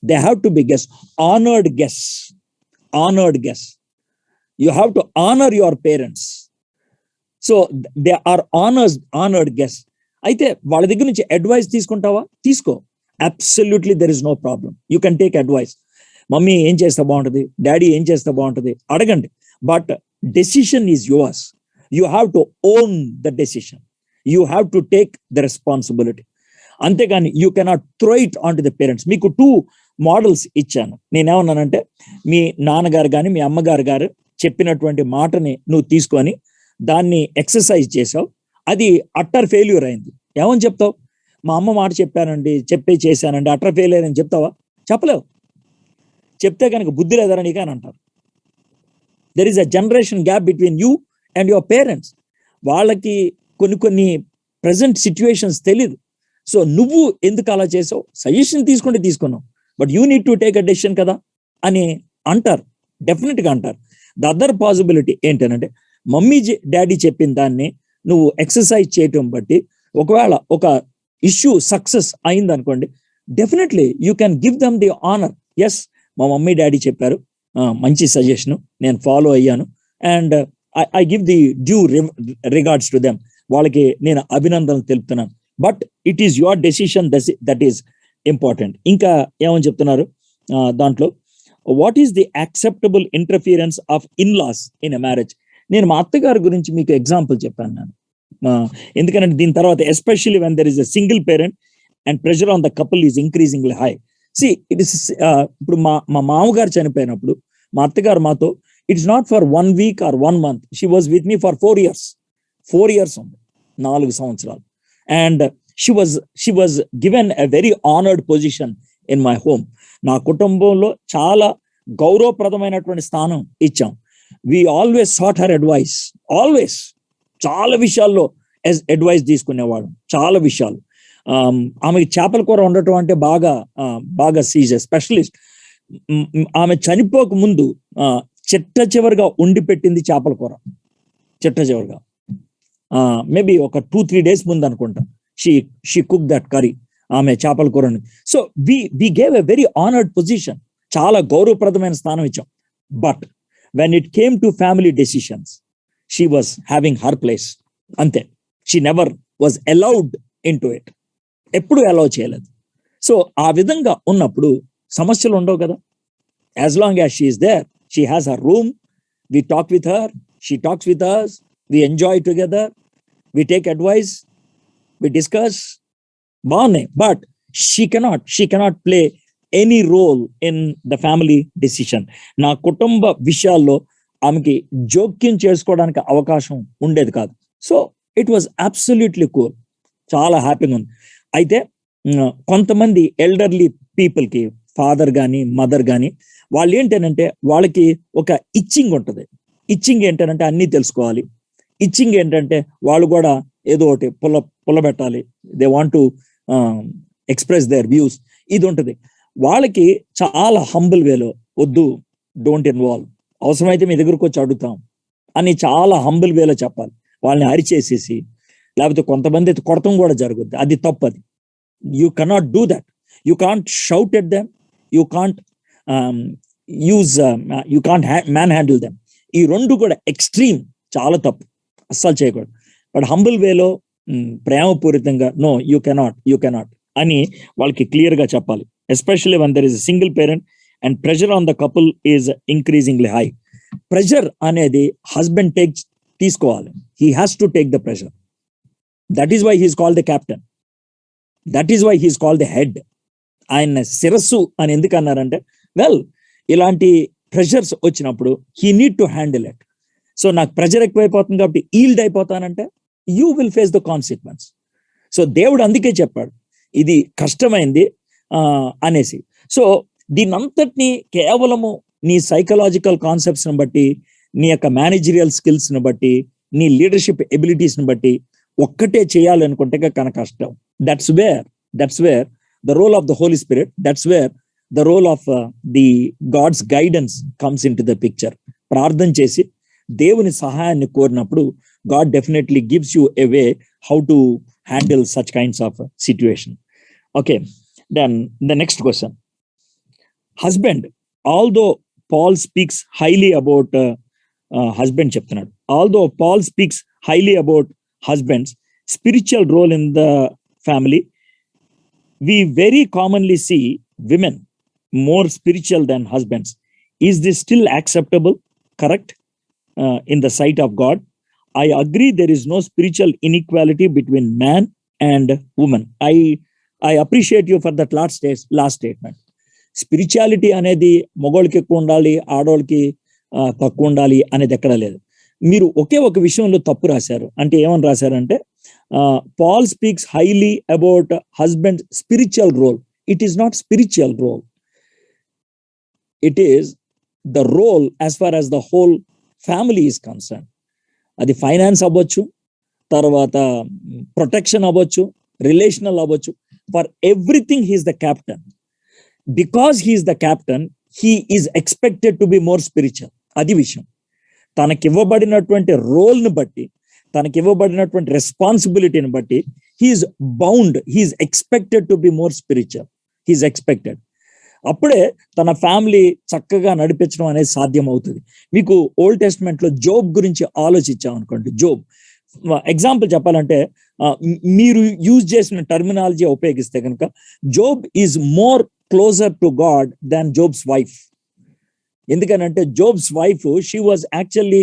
They have to be guests, honored guests. Honored guests. You have to honor your parents. So they are honoured guest. అయితే వాళ్ళ దగ్గర నుంచి advice తీసుకుంటావా? తీసుకో, absolutely there is no problem. You can take advice. Mummy ఏం చేస్తే బాగుంటుంది, daddy ఏం చేస్తే బాగుంటుంది అడగండి. But decision is yours. You have to own the decision. You have to take the responsibility. అంతేగాని you cannot throw it on to the parents. మీకు 2 models ఇచ్చాను. నేనేమన్నానంటే, మీ నాన్నగారు కానీ మీ అమ్మగారు గారు చెప్పినటువంటి మాటని నువ్వు తీసుకొని దాన్ని ఎక్సర్సైజ్ చేసావు, అది అట్టర్ ఫెయిల్యూర్ అయింది. ఏమని చెప్తావు? మా అమ్మ మాట చేశానండి అట్టర్ ఫెయిల్యూర్ అని చెప్తావా? చెప్పలేవు. చెప్తే కనుక బుద్ధి లేదరా నీకు అని అంటారు. There is a generation gap between you and your parents. వాళ్ళకి కొన్ని ప్రజెంట్ సిచ్యువేషన్స్ తెలీదు. సో నువ్వు ఎందుకు అలా చేసావు? సజెషన్ తీసుకున్నావు, but you need to take a decision కదా అని అంటారు. డెఫినెట్గా అంటారు. ద అదర్ పాసిబిలిటీ ఏంటంటే, మమ్మీ డాడీ చెప్పిన దాన్ని నువ్వు ఎక్సర్సైజ్ చేయటం బట్టి ఒకవేళ ఒక ఇష్యూ సక్సెస్ అయింది అనుకోండి, definitely you can give them the honour. Yes, మా మమ్మీ డాడీ చెప్పారు, మంచి సజెషన్, నేను ఫాలో అయ్యాను, and I give the due regards to them. వాళ్ళకి నేను అభినందనలు తెలుపుతున్నాను. But it is your decision, that is important. ఇంకా ఏమని చెప్తున్నారు దాంట్లో, what is the acceptable interference of in-laws in a marriage? నేను మా అత్తగారి గురించి మీకు ఎగ్జాంపుల్ చెప్పాను నేను. ఎందుకంటే దీని తర్వాత especially when there is a single parent and pressure on the couple is increasingly high. It is ఇప్పుడు మా మామగారు చనిపోయినప్పుడు మా అత్తగారు మాతో, it's not for 1 week or 1 month, she was with me for 4 years. 4 years ఉంది, 4 సంవత్సరాలు. And she was given a very honoured position in my home. నా కుటుంబంలో చాలా గౌరవప్రదమైనటువంటి స్థానం ఇచ్చాం. We always sought her advice, always. చాలా విషయాల్లో అడ్వైస్ తీసుకునేవాడు, చాలా విషయాలు. ఆమెకి చేపల కూర ఉండటం అంటే బాగా సీజ్ స్పెషలిస్ట్. ఆమె చనిపోక ముందు చివరిగా ఉండి పెట్టింది చేపల కూర. చివరిగా మేబీ ఒక 2-3 days ముందు అనుకుంటా, షీ కుక్ దట్ కర్రీ, ఆమె చేపల కూరని. So we gave a very honoured position, చాలా గౌరవప్రదమైన స్థానం ఇచ్చాం. But when it came to family decisions, she was having her place. Ante, she never was allowed into it. Eppudu allow cheyaledu. So aa vidhanga unnappudu samasyalu undavu kada. As long as she is there, she has her room, we talk with her, she talks with us, we enjoy together, we take advice, we discuss. But she cannot play any role in the family decision. నా కుటుంబ విషయాల్లో ఆమెకి జోక్యం చేసుకోవడానికి అవకాశం ఉండేది కాదు. So it was absolutely cool, చాలా హ్యాపీగా ఉంది. అయితే కొంతమంది ఎల్డర్లీ పీపుల్కి, ఫాదర్ కానీ మదర్ కానీ, వాళ్ళు ఏంటంటే వాళ్ళకి ఒక ఇచ్చింగ్ ఉంటుంది. ఇచ్చింగ్ ఏంటంటే అన్నీ తెలుసుకోవాలి. ఇచ్చింగ్ ఏంటంటే వాళ్ళు కూడా ఏదో ఒకటి పుల్లబెట్టాలి. They want to express their views. ఇది ఉంటుంది వాళ్ళకి. చాలా హంబుల్ వేలో, వద్దు, డోంట్ ఇన్వాల్వ్, అవసరమైతే మీ దగ్గరకు వచ్చి అడుగుతాం అని చాలా హంబుల్ వేలో చెప్పాలి. వాళ్ళని అరిచేసేసి, లేకపోతే కొంతమంది అయితే కొడతాం కూడా జరుగుద్ది. అది తప్పది. You cannot do that. You can't shout at them, you can't you can't man handle them. ఈ రెండు కూడా ఎక్స్ట్రీమ్, చాలా తప్పు, అస్సలు చేయకూడదు. బట్ హంబుల్ వేలో, ప్రేమపూరితంగా, నో యూ కెనాట్ అని వాళ్ళకి క్లియర్ గా చెప్పాలి. Especially when there is a single parent and pressure on the couple is increasingly high. Pressure అనేది హస్బెండ్ తీసుకోవాలి. He has to take the pressure. That is why he's called the captain, that is why he's called the head. ఆయన శిరస్సు అని ఎందుకు అన్నారంటే, well, ఇలాంటి pressures వచ్చినప్పుడు he need to handle it. So నాకు ప్రెషర్ ఎక్కువైపోతుంది కాబట్టి ఈల్డ్ అయిపోతానంటే you will face the consequence. So దేవుడు అందుకే చెప్పాడు ఇది కష్టమైంది అనేసి. సో దీని అంతటినీ కేవలము నీ సైకలాజికల్ కాన్సెప్ట్స్ ని బట్టి, నీ యొక్క మేనేజరియల్ స్కిల్స్ ని బట్టి, నీ లీడర్షిప్ ఎబిలిటీస్ ని బట్టి ఒక్కటే చేయాలనుకుంటే కనుక కష్టం. That's where the role of the Holy Spirit, that's where the role of the God's guidance comes in to the picture. ప్రార్థన చేసి దేవుని సహాయాన్ని కోరినప్పుడు God definitely gives you a way how to handle such kinds of situation. Okay, then the next question. Husband, although Paul speaks highly about husband చెప్తున్నాడు, although Paul speaks highly about husband's spiritual role in the family, we very commonly see women more spiritual than husbands. Is this still acceptable, correct, in the sight of God? I agree there is no spiritual inequality between man and woman. I appreciate you for that last statement. Spirituality అనేది మగోళ్ళకి ఎక్కువ ఉండాలి, ఆడోళ్ళకి తక్కువ ఉండాలి అనేది ఎక్కడ లేదు. మీరు ఒకే ఒక విషయంలో తప్పు రాశారు. అంటే ఏమని రాశారంటే, Paul speaks highly about husband spiritual role. It is not spiritual role, it is the role as far as the whole family is concern. అది ఫైనాన్స్ అవ్వచ్చు, తర్వాత ప్రొటెక్షన్ అవ్వచ్చు, రిలేషనల్ అవ్వచ్చు, for everything he's the captain. Because he's the captain, he is expected to be more spiritual. అది విషయం. తనకివ్వబడినటువంటి రోల్ని బట్టి, తనకివ్వబడినటువంటి రెస్పాన్సిబిలిటీని బట్టి he's bound, he's expected to be more spiritual, he's expected. అప్పుడే తన ఫ్యామిలీ చక్కగా నడిపించడం అనేది సాధ్యం అవుతుంది. మీకు ఓల్డ్ టెస్ట్మెంట్ లో జోబ్ గురించి ఆలోచించాం అనుకోండి. జోబ్ ఎగ్జాంపుల్ చెప్పాలంటే, మీరు యూజ్ చేసిన టర్మినాలజీ ఉపయోగిస్తే కనుక, Job is more closer to God than Job's wife. ఎందుకనంటే Job's wife, she was actually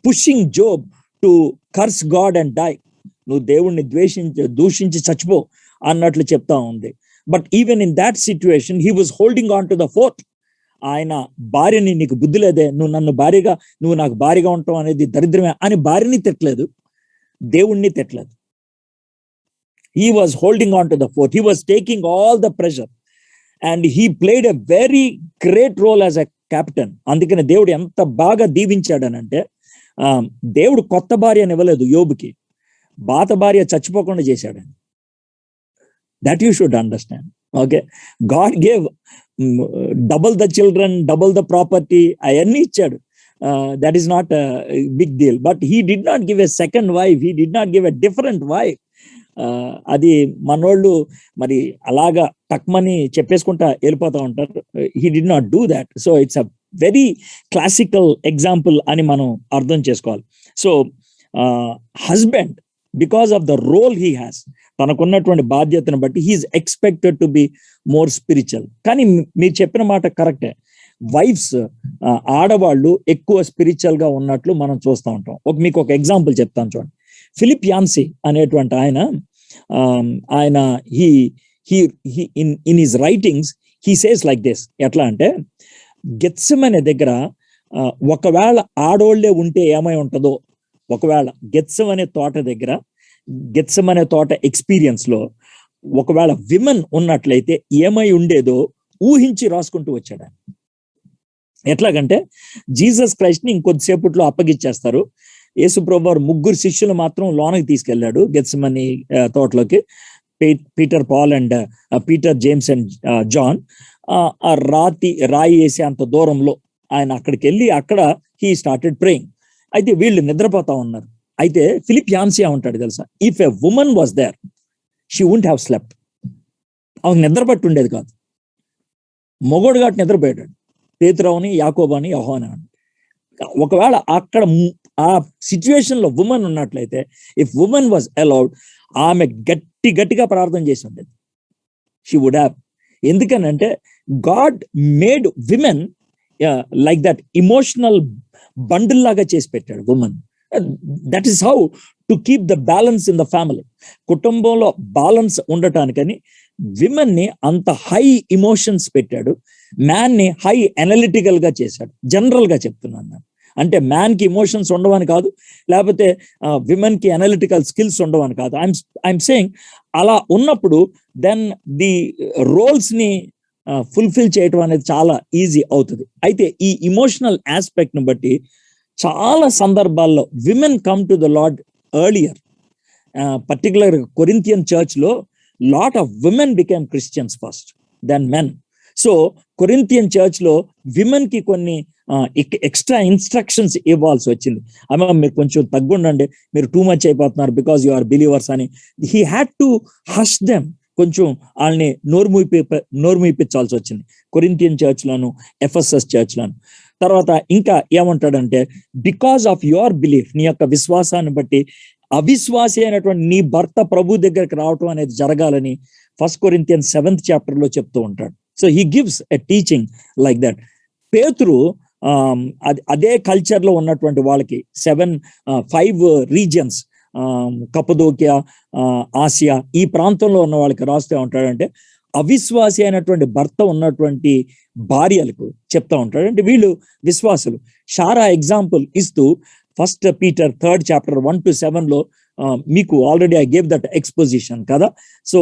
pushing Job to curse God and die. నువ్వు దేవుణ్ణి దూషించి చచ్చిపో అన్నట్లు చెప్తా ఉంది. But even in that situation he was holding on to the fort. ఆయన భార్యని, నీకు బుద్ధి లేదే, నువ్వు నాకు భార్యగా ఉంటావు అనేది దరిద్రమే అని భార్యని తిట్టలేదు, దేవుణ్ణి తిట్టలేదు. He was holding on to the fort, he was taking all the pressure and he played a very great role as a captain. అందుకని దేవుడు ఎంత బాగా దీవించాడనంటే, దేవుడు కొత్త భార్యని ఇవ్వలేదు యోబుకి, బాత భార్య చచ్చిపోకుండా చేశాడని. That you should understand. Okay, God gave double the children, double the property, అవన్నీ ఇచ్చాడు. That is not big deal. But he did not give a second wife, he did not give a different wife. అది మనోళ్ళు మరి అలాగా టక్మని చెప్పేసుకుంటా వెళ్ళిపోతా ఉంటారు. He did not do that. So it's a very classical example అని మనం అర్థం చేసుకోవాలి. So husband, because of the role he has, తనకున్నటువంటి బాధ్యతను బట్టి he's expected to be more spiritual. కానీ మీరు చెప్పిన మాట కరెక్టే. వైఫ్స్, ఆడవాళ్ళు ఎక్కువ స్పిరిచువల్ గా ఉన్నట్లు మనం చూస్తూ ఉంటాం. మీకు ఒక ఎగ్జాంపుల్ చెప్తాను చూడండి. ఫిలిప్ యాన్సీ అనేటువంటి ఆయన in his writings he says like this. ఎట్లా అంటే, గెత్సెమనే దగ్గర ఒకవేళ ఆడోళ్లే ఉంటే ఏమై ఉంటుందో, ఒకవేళ గెత్సెమనే తోట దగ్గర, గెత్సెమనే తోట ఎక్స్పీరియన్స్ లో ఒకవేళ విమెన్ ఉన్నట్లయితే ఏమై ఉండేదో ఊహించి రాసుకుంటూ వచ్చాడు. ఎట్లాగంటే జీసస్ క్రైస్ట్ ని ఇంకొద్దిసేపట్లో అప్పగిచ్చేస్తారు. యేసుప్రభు వారు 3 శిష్యులు మాత్రం లోనకి తీసుకెళ్లాడు గెత్సెమనీ తోటలోకి, Peter, Paul and Peter, James and John. ఆ రాయి వేసే అంత దూరంలో ఆయన అక్కడికి వెళ్ళి అక్కడ హీ స్టార్టెడ్ ప్రేయింగ్. అయితే వీళ్ళు నిద్రపోతా ఉన్నారు. అయితే ఫిలిప్ యాన్సియా ఉంటాడు తెలుసా, if a woman was there she won't have slept. ఆమె నిద్రపట్టి ఉండేది కాదు. మొగోడు గాటి నిద్రపోయాడు, పేతురవని, యాకోబని, యోహాను అని. ఒకవేళ అక్కడ ఆ సిచ్యువేషన్ లో ఉమెన్ ఉన్నట్లయితే, ఇఫ్ ఉమెన్ వాజ్ అలౌడ్, ఆమె గట్టిగా ప్రార్థన చేసి ఉండేది. She would have. ఎందుకనంటే God made women like that, emotional bundle లాగా చేసి పెట్టాడు women. That is how to keep the balance in the family. కుటుంబంలో బ్యాలెన్స్ ఉండటానికని విమెన్ ని అంత హై ఇమోషన్స్ పెట్టాడు, మ్యాన్ ని హై అనలిటికల్ గా చేశాడు. జనరల్ గా చెప్తున్నాను నేను. అంటే మ్యాన్ కి ఇమోషన్స్ ఉండవని కాదు, లేకపోతే విమెన్ కి అనలిటికల్ స్కిల్స్ ఉండవని కాదు. ఐఎమ్ సేయింగ్ అలా ఉన్నప్పుడు దెన్ ది రోల్స్ ని ఫుల్ఫిల్ చేయటం అనేది చాలా ఈజీ అవుతుంది. అయితే ఈ ఇమోషనల్ ఆస్పెక్ట్ ని బట్టి చాలా సందర్భాల్లో women come to the Lord earlier. Particular Corinthian church లో lot of women became Christians first then men. So Corinthian church లో విమెన్ కి కొన్ని ఎక్స్ట్రా ఇన్స్ట్రక్షన్స్ ఇవ్వాల్సి వచ్చింది. అమ్మ మీరు కొంచెం తగ్గుండండి, మీరు టూ మచ్ అయిపోతున్నారు బికాజ్ యు ఆర్ బిలీవర్స్ అని. He had to hush them. కొంచెం వాళ్ళని నోరు మూయించాల్సి వచ్చింది కొరింథియన్ చర్చ్ లోను, ఎఫెసస్ చర్చ్ లోను. తర్వాత ఇంకా ఏమంటాడంటే, బికాస్ ఆఫ్ యువర్ బిలీఫ్, నీ యొక్క విశ్వాసాన్ని బట్టి అవిశ్వాసి అయినటువంటి నీ భర్త ప్రభు దగ్గరికి రావటం అనేది జరగాలని 1 Corinthians 7th chapter లో చెప్తూ ఉంటాడు. So he gives a teaching like that. పేతురు అదే కల్చర్ లో ఉన్నటువంటి వాళ్ళకి 5 రీజియన్స్, కపదోకియా, ఆసియా, ఈ ప్రాంతంలో ఉన్న వాళ్ళకి రాస్తూ ఉంటాడంటే అవిశ్వాసి అయినటువంటి భర్త ఉన్నటువంటి భార్యలకు చెప్తా ఉంటాడు. అంటే వీళ్ళు విశ్వాసులు. షారా ఎగ్జాంపుల్ ఇస్తూ 1 Peter 3rd chapter 1 to 7 లో మీకు already I gave that exposition కదా. సో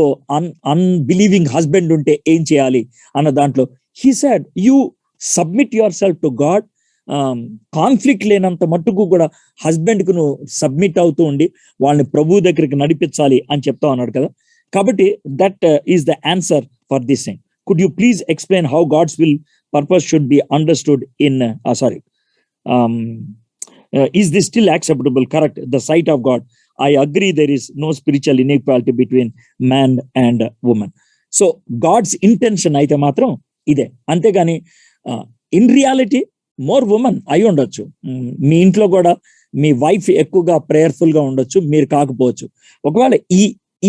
అన్బిలీవింగ్ హస్బెండ్ ఉంటే ఏం చేయాలి అన్న దాంట్లో he said you submit your self to God. Conflict లేనంత మట్టుకు కూడా హస్బెండ్ కు నువ్వు సబ్మిట్ అవుతూ ఉండి వాళ్ళని ప్రభు దగ్గరికి నడిపించాలి అని చెప్తా ఉన్నాడు కదా. కాబట్టి that is the answer for this thing. Could you please explain how God's will purpose should be understood in is this still acceptable? Correct. The sight of God. I agree there is no spiritual inequality between man and woman. So God's intention అయితే మాత్రం ఇదే. అంతేగాని in reality more women అయి ఉండొచ్చు. మీ ఇంట్లో కూడా మీ wife ఎక్కువగా prayerful గా ఉండొచ్చు, మీరు కాకపోవచ్చు. ఒకవేళ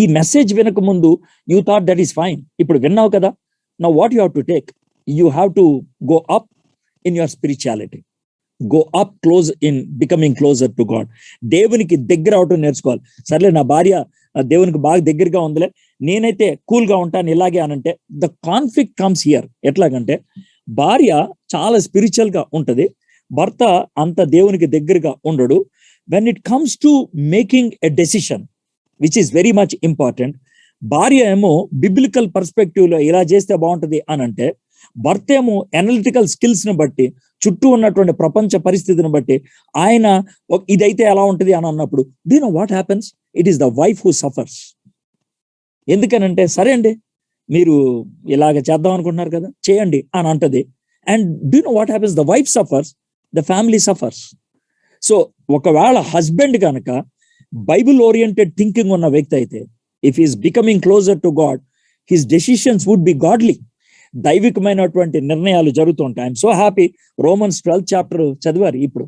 ఈ మెసేజ్ వినక ముందు you thought that is fine. ఇప్పుడు విన్నావు కదా, now what you have to take? You have to go up in your spirituality. Go up close in becoming closer to God. దేవునికి దగ్గర అవటం నేర్చుకోవాలి. సర్లే నా భార్య దేవునికి బాగా దగ్గరగా ఉందిలే, నేనైతే కూల్ గా ఉంటాను ఇలాగే అనంటే ద కాన్ఫ్లిక్ట్ కమ్స్ హియర్. ఎట్లాగంటే భార్య చాలా స్పిరిచువల్ గా ఉంటది, భర్త అంత దేవునికి దగ్గరగా ఉండడు. When it comes to making a decision which is very much important, భార్య ఏమో బిబ్లికల్ పర్స్పెక్టివ్ లో ఇలా చేస్తే బాగుంటది అని అంటే, భర్త ఏమో అనలిటికల్ స్కిల్స్ ని బట్టి, చుట్టూ ఉన్నటువంటి ప్రపంచ పరిస్థితిని బట్టి ఆయన ఇదైతే ఎలా ఉంటది అని అన్నప్పుడు, do you know what happens? It is the wife who suffers. ఎందుకనంటే సరే అండి మీరు ఇలాగ చేద్దాం అనుకుంటున్నారు కదా, చేయండి అని అంటది. And do you know what happens? The wife suffers, the family suffers. So ఒకవేళ హస్బెండ్ కనుక బైబిల్ ఓరియంటెడ్ థింకింగ్ ఉన్న వ్యక్తి అయితే, if is becoming closer to God, his decisions would be godly. దైవికమైనటువంటి నిర్ణయాలు జరుగుతుంటాయి. I'm so happy Romans 12th chapter చదివారు. ఇప్పుడు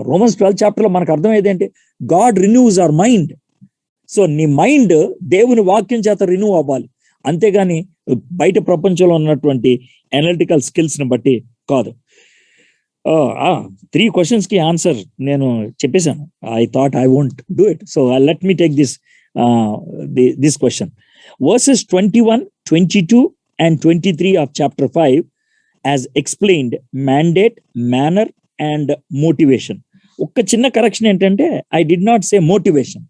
రోమన్స్ 12th chapter లో మనకు అర్థమయ్యేది ఏంటి? God renews our mind. So నీ మైండ్ దేవుని వాక్యం చేత రిన్యూ అవ్వాలి, అంతేగాని బయట ప్రపంచంలో ఉన్నటువంటి అనలిటికల్ స్కిల్స్ ని బట్టి కాదు. 3 questions కి ఆన్సర్ నేను చెప్పేశాను. I thought I won't do it. So let me take this question. Verses 21, 22 and 23 of chapter 5 as explained mandate, manner and motivation. ఒక్క చిన్న కరెక్షన్ ఏంటంటే, I did not say motivation,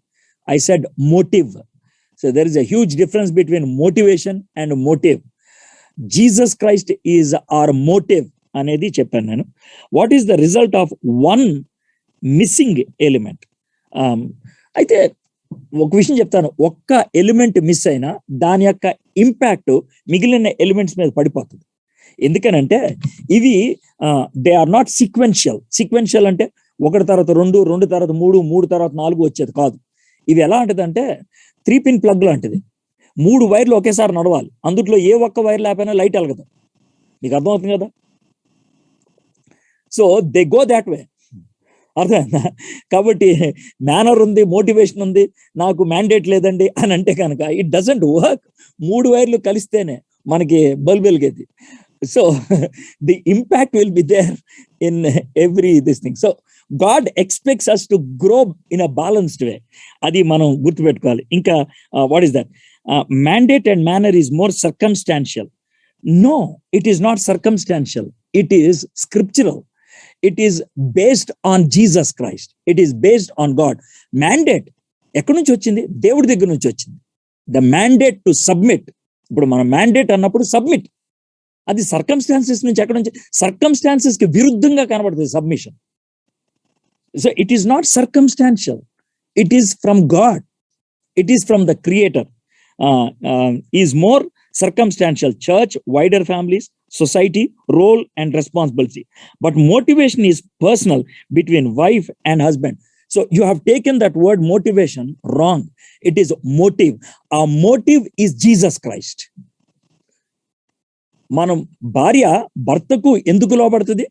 I said motive. So there is a huge difference between motivation and motive. Jesus Christ is our motive అనేది చెప్పాను నేను. What is the result of one missing element? అయితే ఒక విషయం చెప్తాను, ఒక్క element miss అయినా దాని యొక్క ఇంపాక్ట్ మిగిలిన ఎలిమెంట్స్ మీద పడిపోతుంది. ఎందుకనంటే ఇవి they are not sequential. Sequential అంటే ఒకటి తర్వాత రెండు, రెండు తర్వాత మూడు, మూడు తర్వాత నాలుగు వచ్చేది కాదు. ఇవి ఎలా ఉంటదంటే 3-pin ప్లగ్ లాంటిది. 3 వైర్లు ఒకేసారి నడవాలి, అందుట్లో ఏ ఒక్క వైర్ లేకపోయినా లైట్ వెలగదు. మీకు అర్థమవుతుంది కదా? So they go that way. అర్థమైందా? కాబట్టి మేనర్ ఉంది, మోటివేషన్ ఉంది, నాకు మ్యాండేట్ లేదండి అని అంటే కనుక ఇట్ డజంట్ వర్క్. 3 వైర్లు కలిస్తేనే మనకి బల్బ్ వెలిగేది. So the impact will be there in every this thing. So God expects us to grow in a balanced way. అది మనం గుర్తుపెట్టుకోవాలి. ఇంకా what is that? Mandate and manner is more circumstantial. No, it is not circumstantial, it is scriptural. It is based on Jesus Christ. It is based on God. Mandate ఎక్కడి నుంచి వచ్చింది? దేవుడి దగ్గర నుంచి వచ్చింది. The mandate to submit. ఇప్పుడు మనం mandate అన్నప్పుడు సబ్మిట్, అది సర్కమ్స్టాన్సెస్ నుంచి ఎక్కడి నుంచి? సర్కమ్స్టాన్సెస్ కి విరుద్ధంగా కనబడుతుంది submission. So it is not circumstantial, it is from God, it is from the creator. Is more circumstantial. Church, wider families, society, role and responsibility. But motivation is personal between wife and husband. So you have taken that word motivation wrong. It is motive. Our motive is Jesus Christ. మనం భార్య భర్తకు ఎందుకు లోబడుతుంది?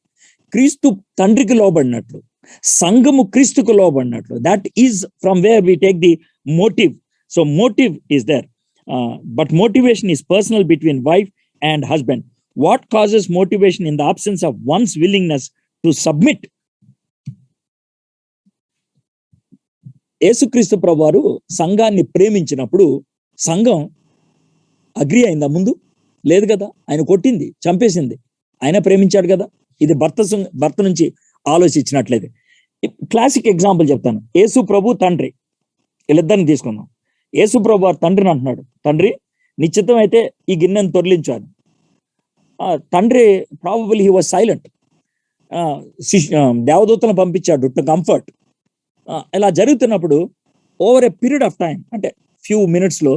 క్రీస్తు తండ్రికి లోబడినట్లు, సంఘము క్రీస్తుకు లోబడినట్లు. That is from where we take the motive. So motive is there. But motivation is personal between wife and husband. What causes motivation in the absence of one's willingness to submit? యేసుక్రీస్తు ప్రభువారు సంఘాన్ని ప్రేమించినప్పుడు సంఘం agri అయిందా? ముందు లేదు కదా. ఆయన కొట్టింది, చంపేసింది, ఆయన ప్రేమించాడు కదా. ఇది భర్త నుంచి ఆలోచించినట్లయితే. క్లాసిక్ ఎగ్జాంపుల్ చెప్తాను. యేసు ప్రభు తండ్రి, వీళ్ళిద్దరిని తీసుకుందాం. యేసు ప్రభు వారు తండ్రిని అంటున్నాడు, తండ్రి నీ చిత్తం అయితే ఈ గిన్నెను తొలగించాను. తండ్రి ప్రాబబుల్ హీ వాజ్ సైలెంట్. దేవదూతలను పంపించాడు టు కంఫర్ట్. ఇలా జరుగుతున్నప్పుడు over a period of time, అంటే ఫ్యూ మినిట్స్లో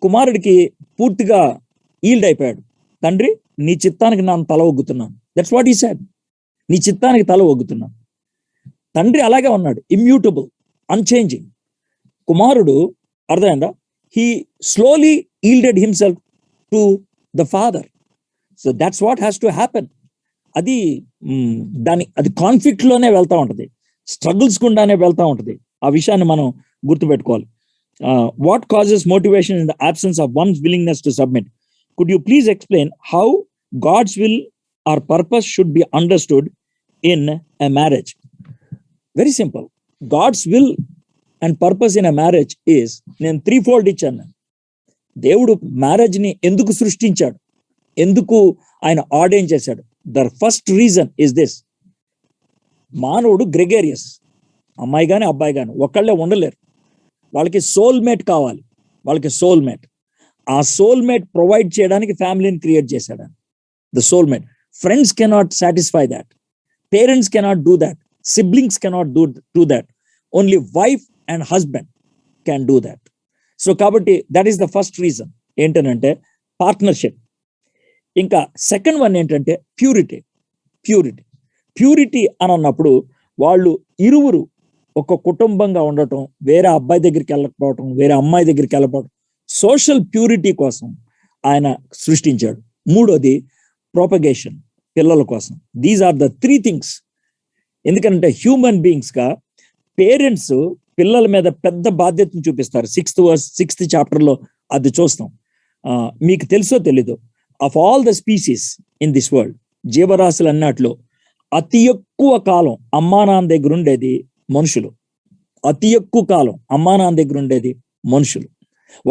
కుమారుడికి పూర్తిగా ఈల్డ్ అయిపోయాడు. తండ్రి నీ చిత్తానికి నేను తల ఒగ్గుతున్నాను. That's what he said. నీ చిత్తానికి తల ఒగ్గుతున్నాను. తండ్రి అలాగే ఉన్నాడు, ఇమ్యూటబుల్, అన్చేంజింగ్. కుమారుడు అర్థమైందా? He slowly yielded himself to the father. So that's what has to happen. అది అది కాన్ఫ్లిక్ట్ లోనే వెళ్తా ఉంటది, స్ట్రగుల్స్ గుండానే వెళ్తా ఉంటది. ఆ విషయాన్ని మనం గుర్తుపెట్టుకోవాలి. What causes motivation in the absence of one's willingness to submit? Could you please explain how God's will or purpose should be understood in a marriage? Very simple. God's will and purpose in a marriage is, నేను 3-fold ఇచ్చాను. దేవుడు marriage ని ఎందుకు సృష్టించాడు, ఎందుకు ఆయన ordain చేశాడు? The first reason is this. మానవుడు గ్రెగేరియస్, అమ్మాయి కానీ అబ్బాయి కానీ ఒక్కళ్ళే ఉండలేరు. వాళ్ళకి సోల్మేట్ కావాలి, వాళ్ళకి సోల్మేట్. ఆ సోల్మేట్ ప్రొవైడ్ చేయడానికి ఫ్యామిలీని క్రియేట్ చేశాడు. The soulmate. Friends cannot satisfy that, parents cannot do that, siblings cannot do that. Only wife and husband can do that. So కాబట్టి that is the first reason. ఏంటనంటే partnership. ఇంకా second one ఏంటంటే purity. Purity purity అని అన్నప్పుడు వాళ్ళు ఇరువురు ఒక కుటుంబంగా ఉండటం, వేరే అబ్బాయి దగ్గరికి వెళ్ళకపోవటం, వేరే అమ్మాయి దగ్గరికి వెళ్ళకపోవటం, సోషల్ ప్యూరిటీ కోసం ఆయన సృష్టించాడు. మూడోది ప్రొపగేషన్, పిల్లల కోసం. These are the 3 things. ఎందుకంటే హ్యూమన్ బీయింగ్స్ గా పేరెంట్స్ పిల్లల మీద పెద్ద బాధ్యతను చూపిస్తారు. 6th చాప్టర్లో అది చూస్తాం. మీకు తెలుసో తెలీదు, of all the species in this world, జీవరాశులు అన్నట్లో అతి ఎక్కువ కాలం అమ్మా నాన్న దగ్గర ఉండేది మనుషులు. అతి ఎక్కువ కాలం అమ్మా నాన్న దగ్గర ఉండేది మనుషులు.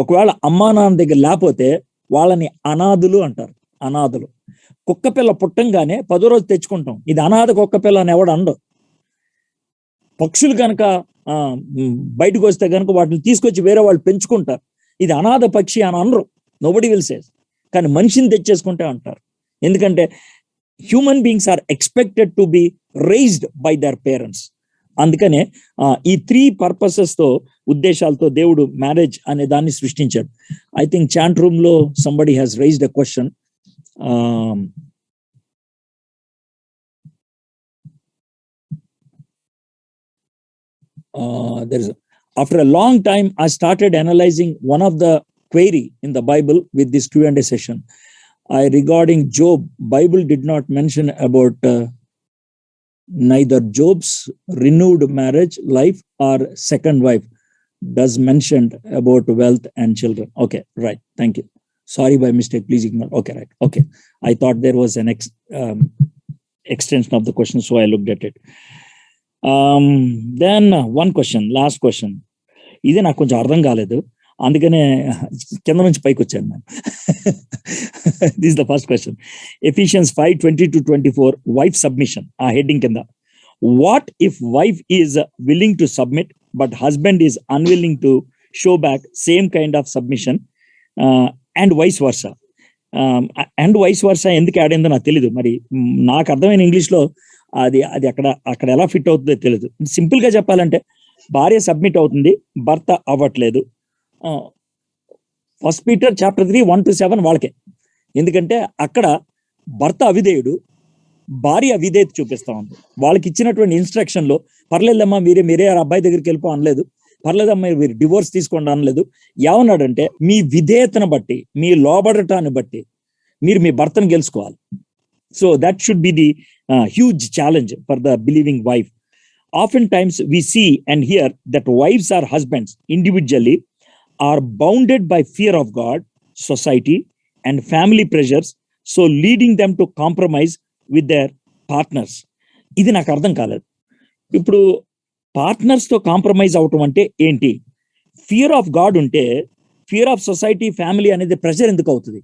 ఒకవేళ అమ్మా నాన్న దగ్గర లేకపోతే వాళ్ళని అనాథులు అంటారు. అనాథులు. కుక్క పిల్ల పుట్టంగానే 10వ రోజు తెచ్చుకుంటాం. ఇది అనాథ కుక్క పిల్ల అని ఎవడు అండవు. పక్షులు కనుక బయటకు వస్తే కనుక వాటిని తీసుకొచ్చి వేరే వాళ్ళు పెంచుకుంటారు. ఇది అనాథ పక్షి అని అనరు, నోబడి విల్ సేస్. కానీ మనిషిని తెచ్చేసుకుంటే అంటారు. ఎందుకంటే human beings are expected to be raised by their parents. అందుకనే ఈ 3 పర్పసెస్ తో, ఉద్దేశాలతో దేవుడు మ్యారేజ్ అనే దాన్ని సృష్టించాడు. ఐ థింక్ చాట్ రూమ్ లో somebody has raised a question. After a long time, I started analyzing one of the query in the Bible with this Q&A session. Regarding Job, Bible did not mention about neither Job's renewed marriage life or second wife does mentioned about wealth and children. Okay, right. Thank you. Sorry by mistake. Please ignore. Okay, right. Okay. I thought there was an extension of the question, so I looked at it. Then one question, last question. ఇది నాకు కొంచెం అర్థం కాలేదు, అందుకనే కింద నుంచి పైకి వచ్చాను నేను. This the first question. Ephesians 5:20-24 wife submission ఆ హెడ్డింగ్ కింద. What if wife is willing to submit but husband is unwilling to show back same kind of submission and vice versa? And vice versa ఎందుకు add అయిందో నాకు తెలీదు. మరి నాకు అర్థమైన ఇంగ్లీష్లో అది అక్కడ ఎలా ఫిట్ అవుతుందో తెలియదు. సింపుల్ గా చెప్పాలంటే భార్య సబ్మిట్ అవుతుంది, భర్త అవ్వట్లేదు. 1 Peter chapter 3 1-7 వాళ్ళకే. ఎందుకంటే అక్కడ భర్త అవిధేయుడు, భార్య అవిధేయత చూపిస్తా ఉంది. వాళ్ళకి ఇచ్చినటువంటి ఇన్స్ట్రక్షన్ లో పర్లేదమ్మా మీరే అబ్బాయి దగ్గరికి వెళ్ళిపో అనలేదు, పర్లేదమ్మా మీరు డివోర్స్ తీసుకోండి అనలేదు. ఏమన్నాడంటే మీ విధేయతను బట్టి, మీ లోబడటాన్ని బట్టి మీరు మీ భర్తను గెలుచుకోవాలి. So that should be the huge challenge for the believing wife. Oftentimes we see and hear that wives or husbands individually are bounded by fear of God, society and family pressures, so leading them to compromise with their partners. ఇది నాకు అర్థం కాలేదు. ఇప్పుడు partners తో compromise అవటం అంటే ఏంటి? Fear of God ఉంటే ఫియర్ ఆఫ్ సొసైటీ, ఫ్యామిలీ అనేది ప్రెషర్ ఎందుకు అవుతుంది?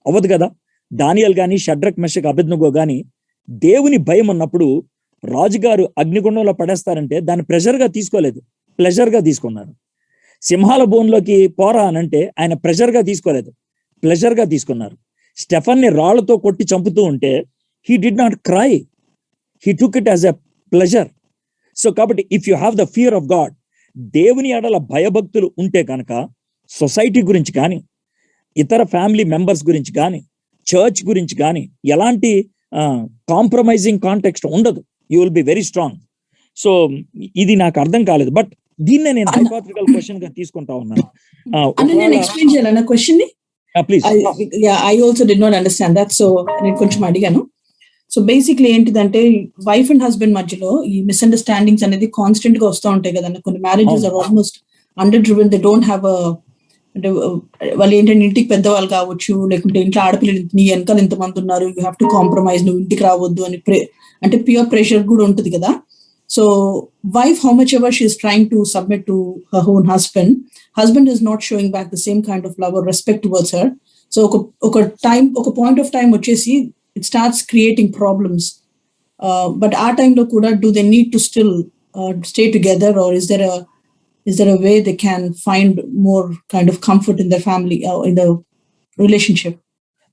అవ్వదు కదా. దానియేల్ గాని, షడ్రక్, మెషక్, అబేద్నెగో గాని దేవుని భయం ఉన్నప్పుడు రాజుగారు అగ్నిగుండంలో పడేస్తారంటే దాన్ని ప్రెషర్ గా తీసుకోలేదు, ప్లెజర్ గా తీసుకున్నారు. సింహాల బోన్లోకి పోరా అనంటే ఆయన ప్రెషర్ గా తీసుకోలేదు, ప్లెజర్ గా తీసుకున్నారు. స్టెఫన్ని రాళ్లతో కొట్టి చంపుతూ ఉంటే he did not cry, he took it as a pleasure. So కాబట్టి if you have the fear of God, దేవుని ఎడల భయభక్తులు ఉంటే కనుక సొసైటీ గురించి కానీ, ఇతర ఫ్యామిలీ మెంబర్స్ గురించి కానీ, చర్చ్ గురించి కానీ ఎలాంటి కాంప్రమైజింగ్ కాంటెక్స్ట్ ఉండదు. You will be very strong. So ఇది నాకు అర్థం కాలేదు, బట్ దీన్నే నేను హైపోథెటికల్ క్వశ్చన్ గా తీసుకుంటా ఉన్నాను. నేను ఎక్స్ప్లెయిన్ చేయాలన్న క్వశ్చన్ ని please. I also did not understand that, so నేను కొంచెం అడిగాను. సో బేసిక్లీ ఏంటిదంటే వైఫ్ అండ్ హస్బెండ్ మధ్యలో ఈ మిస్అండర్స్టాండింగ్స్ అనేది కాన్స్టెంట్ గా వస్తూ ఉంటాయి కదన్న. కొన్ని marriages are almost under driven, they don't have అంటే వాళ్ళు ఏంటంటే ఇంటికి పెద్దవాళ్ళు కావచ్చు, లేకుంటే ఇంట్లో ఆడపిల్లలు నీ వెనకాల ఇంతమంది ఉన్నారు, యూ హ్యావ్ టు కాంప్రమైజ్, నువ్వు ఇంటికి రావద్దు అని అంటే ప్యూర్ ప్రెషర్ కూడా ఉంటుంది కదా. So wife how much ever she is trying to submit to her own husband is not showing back the same kind of love or respect towards her. So ఒక point of time వచ్చేసి it starts creating problems. But ఆ టైంలో కూడా do they need to still stay together, or is there a way they can find more kind of comfort in their family, in the relationship?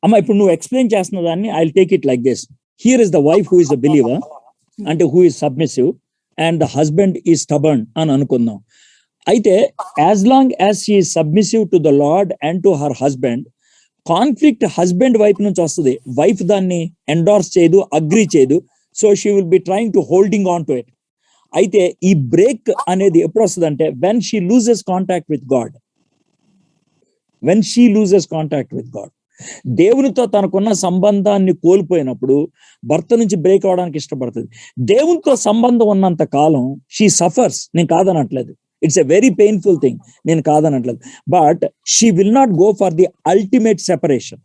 Amma, ఇప్పుడు నువ్వు explain చేస్తున్న దాన్ని I will take it like this. Here is the wife who is a believer అంటే who is submissive and the husband is stubborn అని అనుకుందాం. అయితే as long as she is submissive to the lord and to her husband, conflict husband వైపు నుంచి వస్తుంది. Wife దాన్ని endorse చేయదు, agree చేయదు. So she will be trying to holding on to it. అయితే ఈ బ్రేక్ అనేది ఎప్పుడు వస్తుంది అంటే when she loses contact with God. దేవునితో తనకున్న సంబంధాన్ని కోల్పోయినప్పుడు భర్త నుంచి బ్రేక్ అవడానికి ఇష్టపడుతుంది. దేవునితో సంబంధం ఉన్నంత కాలం షీ సఫర్స్. నేను కాదనట్లేదు, it's a very painful thing, నేను కాదనట్లేదు. But she will not go for the ultimate separation.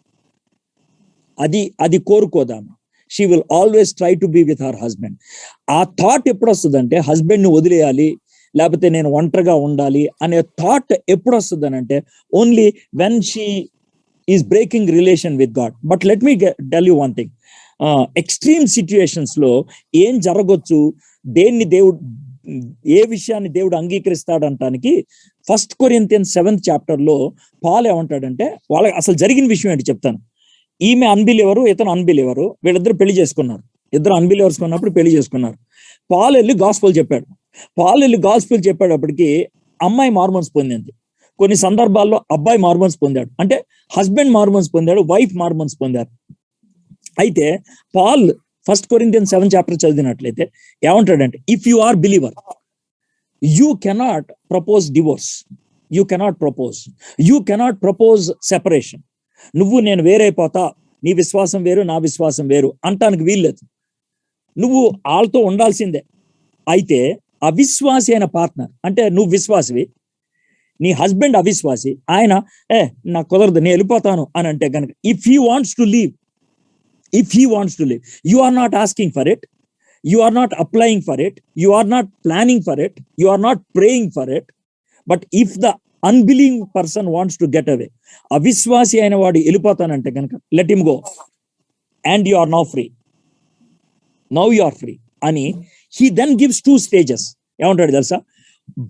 అది కోరుకోదాము. She will always try to be with her husband. ఆ థాట్ ఎప్పుడు వస్తుందంటే హస్బెండ్ ని వదిలేయాలి, లేకపోతే నేను ఒంటరిగా ఉండాలి అనే థాట్ ఎప్పుడు వస్తుంది అని అంటే only when she is breaking relation with God. But let me tell you one thing, extreme situations లో ఏం జరగొచ్చు, ఏ విషయాన్ని దేవుడు అంగీకరిస్తాడంటానికి 1 Corinthians 7th chapter లో పాల్ ఏమంటాడంటే, వాళ్ళకి అసలు జరిగిన విషయం ఏంటి చెప్తాను. ఈమె అన్బిలీవరు, ఇతను అన్బిలీవరు, వీళ్ళిద్దరు పెళ్లి చేసుకున్నారు. ఇద్దరు అన్బిలీవర్స్ ఉన్నప్పుడు పెళ్లి చేసుకున్నారు. పాల్ వెళ్ళి గాస్పెల్ చెప్పేటప్పటికి అమ్మాయి మార్మన్స్ పొందింది. కొన్ని సందర్భాల్లో అబ్బాయి మార్మన్స్ పొందాడు, అంటే హస్బెండ్ మార్మన్స్ పొందాడు, వైఫ్ మార్మన్స్ పొందారు. అయితే పాల్ 1 Corinthians 7th chapter చదివినట్లయితే ఏమంటాడంటే, if you are believer you cannot propose divorce, you cannot propose separation. నువ్వు నేను వేరైపోతా, నీ విశ్వాసం వేరు నా విశ్వాసం వేరు అంటానికి వీల్లేదు. నువ్వు వాళ్ళతో ఉండాల్సిందే. అయితే అవిశ్వాసి అయిన పార్ట్నర్, అంటే నువ్వు విశ్వాసివి, నీ హస్బెండ్ అవిశ్వాసి, ఆయన నాకు కుదరదు నేను వెళ్ళిపోతాను అని అంటే కనుక, if he wants to leave, you are not asking for it, you are not applying for it, you are not planning for it, you are not praying for it. But if the unbelieving person wants to get away, అవిశ్వాసి అయిన వాడు వెళ్ళిపోతానంటే కనుక, let him go and you are now free అని he then gives 2 stages. ఏమంటాడు తెలుసా,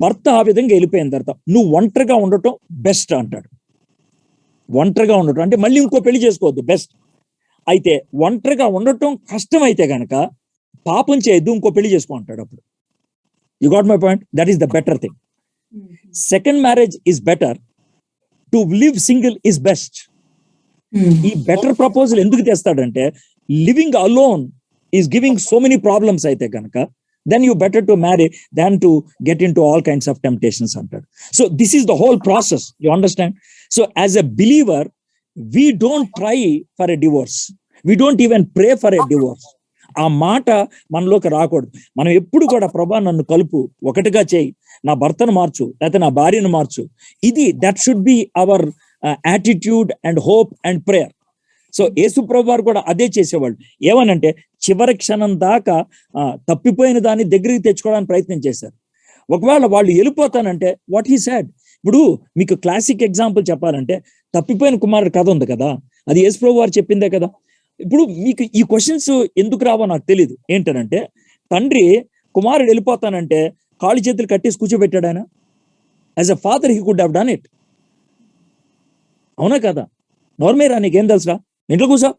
భర్త ఆ విధంగా వెళ్ళిపోయిన తర్వాత నువ్వు ఒంటరిగా ఉండటం బెస్ట్ అంటాడు. ఒంటరిగా ఉండటం అంటే మళ్ళీ ఇంకో పెళ్లి చేసుకోవద్దు, బెస్ట్. అయితే ఒంటరిగా ఉండటం కష్టం అయితే కనుక పాపం చేయొద్దు, ఇంకో పెళ్లి చేసుకో అంటాడు. అప్పుడు you got my point, that is the better thing. Second marriage is better, to live single is best. ఈ బెటర్ ప్రపోజల్ ఎందుకు తెస్తాడంటే, living alone is giving so many problems అయితే కనుక, then you better to marry than to get into all kinds of temptations అంటాడు. So this is the whole process, you understand? So as a believer, we don't try for a divorce, we don't even pray for a divorce. ఆ మాట మనలోకి రాకూడదు. మనం ఎప్పుడు కూడా ప్రభా నన్ను కలుపు, ఒకటిగా చేయి, నా భర్తను మార్చు, లేకపోతే నా భార్యను మార్చు, ఇది that should be our attitude and hope and prayer. So Yesu ప్రభు వారు కూడా అదే చేసేవాళ్ళు. ఏమనంటే చివరి క్షణం దాకా తప్పిపోయిన దాన్ని దగ్గరికి తెచ్చుకోవడానికి ప్రయత్నం చేశారు. ఒకవేళ వాళ్ళు వెళ్ళిపోతానంటే వాట్ హీ సెడ్, ఇప్పుడు మీకు క్లాసిక్ ఎగ్జాంపుల్ చెప్పాలంటే తప్పిపోయిన కుమారుడు కథ ఉంది కదా, అది యేసు ప్రభు వారు చెప్పిందే కదా. ఇప్పుడు మీకు ఈ క్వశ్చన్స్ ఎందుకు రావో నాకు తెలియదు. ఏంటనంటే, తండ్రి కుమారుడు వెళ్ళిపోతానంటే కాళ్ళు చేతులు కట్టేసి కూర్చోబెట్టాడు ఆయన. As a father he could have done it. అవునా కదా? నోర్మేరా నీకేం తెలుసురా, ఇంట్లో కూర్చో,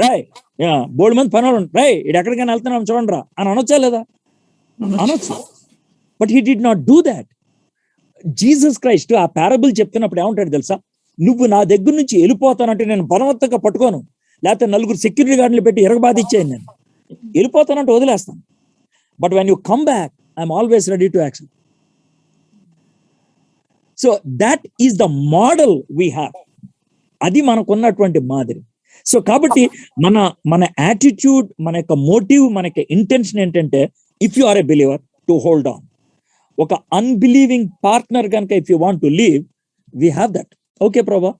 రాయ్ బోల్డ్ మంది పని రాయ్, ఇది ఎక్కడికైనా వెళ్తున్నాం చూడండి రా అని అనొచ్చా లేదా? అనొచ్చు. But he did not do that. Jesus Christ ఆ పారబుల్ చెప్తున్నప్పుడు ఏమంటాడు తెలుసా, నువ్వు నా దగ్గర నుంచి వెళ్ళిపోతానంటే నేను బలవంతంగా పట్టుకోను, లేకపోతే 4 సెక్యూరిటీ గార్డులు పెట్టి ఎరగబాదిచ్చాను, నేను వెళ్ళిపోతానంటే వదిలేస్తాను. But when you come back I'm always ready to accept. So that is the model we have. అది మనకున్నటువంటి మాదిరి. సో కాబట్టి మన యాటిట్యూడ్, మన యొక్క మోటివ్, మన యొక్క ఇంటెన్షన్ ఏంటంటే, if you are a believer to hold on. ఒక అన్బిలీవింగ్ పార్ట్నర్ కనుక if you want to leave, we have that. Okay ప్రభా,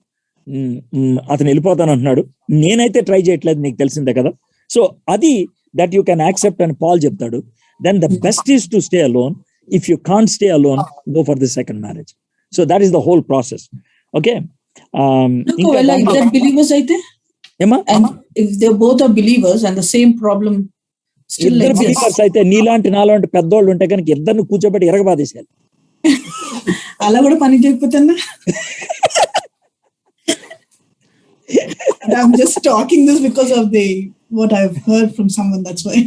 అతను వెళ్ళిపోతాను అంటున్నాడు, నేనైతే ట్రై చేయట్లేదు, నీకు తెలిసిందే కదా. సో అది దట్ యూ కెన్ యాక్సెప్ట్ అని పాల్ చెప్తాడు. Then the best is to stay alone. If you can't stay alone, go for the second marriage. So that is the whole process. Okay, believers అయితే ఏమా, if they both are believers and the same problem still ఇద్దరు exists, believers అయితే నీలాంటి నాలాంటి పెద్దోళ్ళు ఉంటే కనుక ఇద్దరిని కూర్చోబెట్టి ఎరగబాదేశారు. అలా కూడా పని చేయకపోతున్నా. I'm just talking this because of what I've heard from someone, that's why.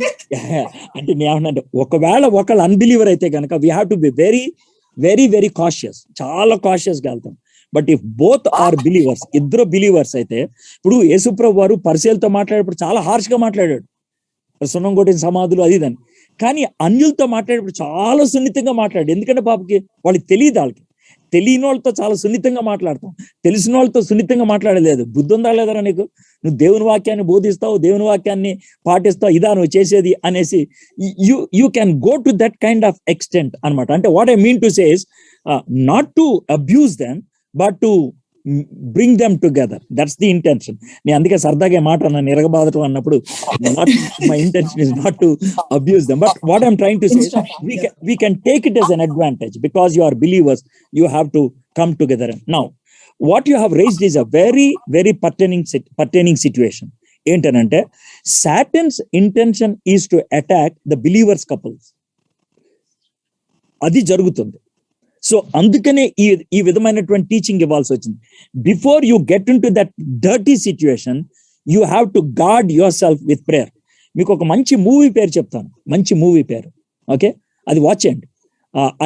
అంటే నేనంటే ఒకవేళ ఒకళ్ళు అన్బిలీవర్ అయితే కనుక we have to be very very very cautious, చాలా కాషియస్ గా వెళ్తాం. But if both are believers, ఇద్దరు బిలీవర్స్ అయితే, ఇప్పుడు యేసుప్రభు వారు పరిసయ్యులతో మాట్లాడేటప్పుడు చాలా హార్ష్ గా మాట్లాడాడు, సున్నం కొట్టిన సమాధులు అది ఇదని. కానీ అన్యులతో మాట్లాడేటప్పుడు చాలా సున్నితంగా మాట్లాడాడు. ఎందుకంటే పాపకి వాళ్ళకి తెలియదు, వాళ్ళకి తెలియని వాళ్ళతో చాలా సున్నితంగా మాట్లాడతాం, తెలిసిన వాళ్ళతో సున్నితంగా మాట్లాడలేదు. బుద్ధి ఉందా లేదరా నీకు? నువ్వు దేవుని వాక్యాన్ని బోధిస్తావు, దేవుని వాక్యాన్ని పాటిస్తావు, ఇదా నువ్వు చేసేది అనేసి you can go to that kind of extent అనమాట. అంటే what I mean to say is not to abuse them, but to bring them together. That's the intention. నేను అందుకే సరదాగా మాట నన్ను ఎరగబాదటం అన్నప్పుడు, my intention is not to abuse them, but what I'm trying to say is we can take it as an advantage because you are believers, you have to come together. Now what you have raised is a very very pertaining situation. ఏంటనంటే Satan's intention is to attack the believers couples. అది జరుగుతుంది. So అందుకనే ఈ విధమైనటువంటి teaching ఇవ్వాల్సి వచ్చింది. Before you get into that dirty situation you have to guard yourself with prayer. మీకు ఒక మంచి మూవీ పేరు చెప్తాను, మంచి మూవీ పేరు, ఓకే, అది వాచ్ చేయండి.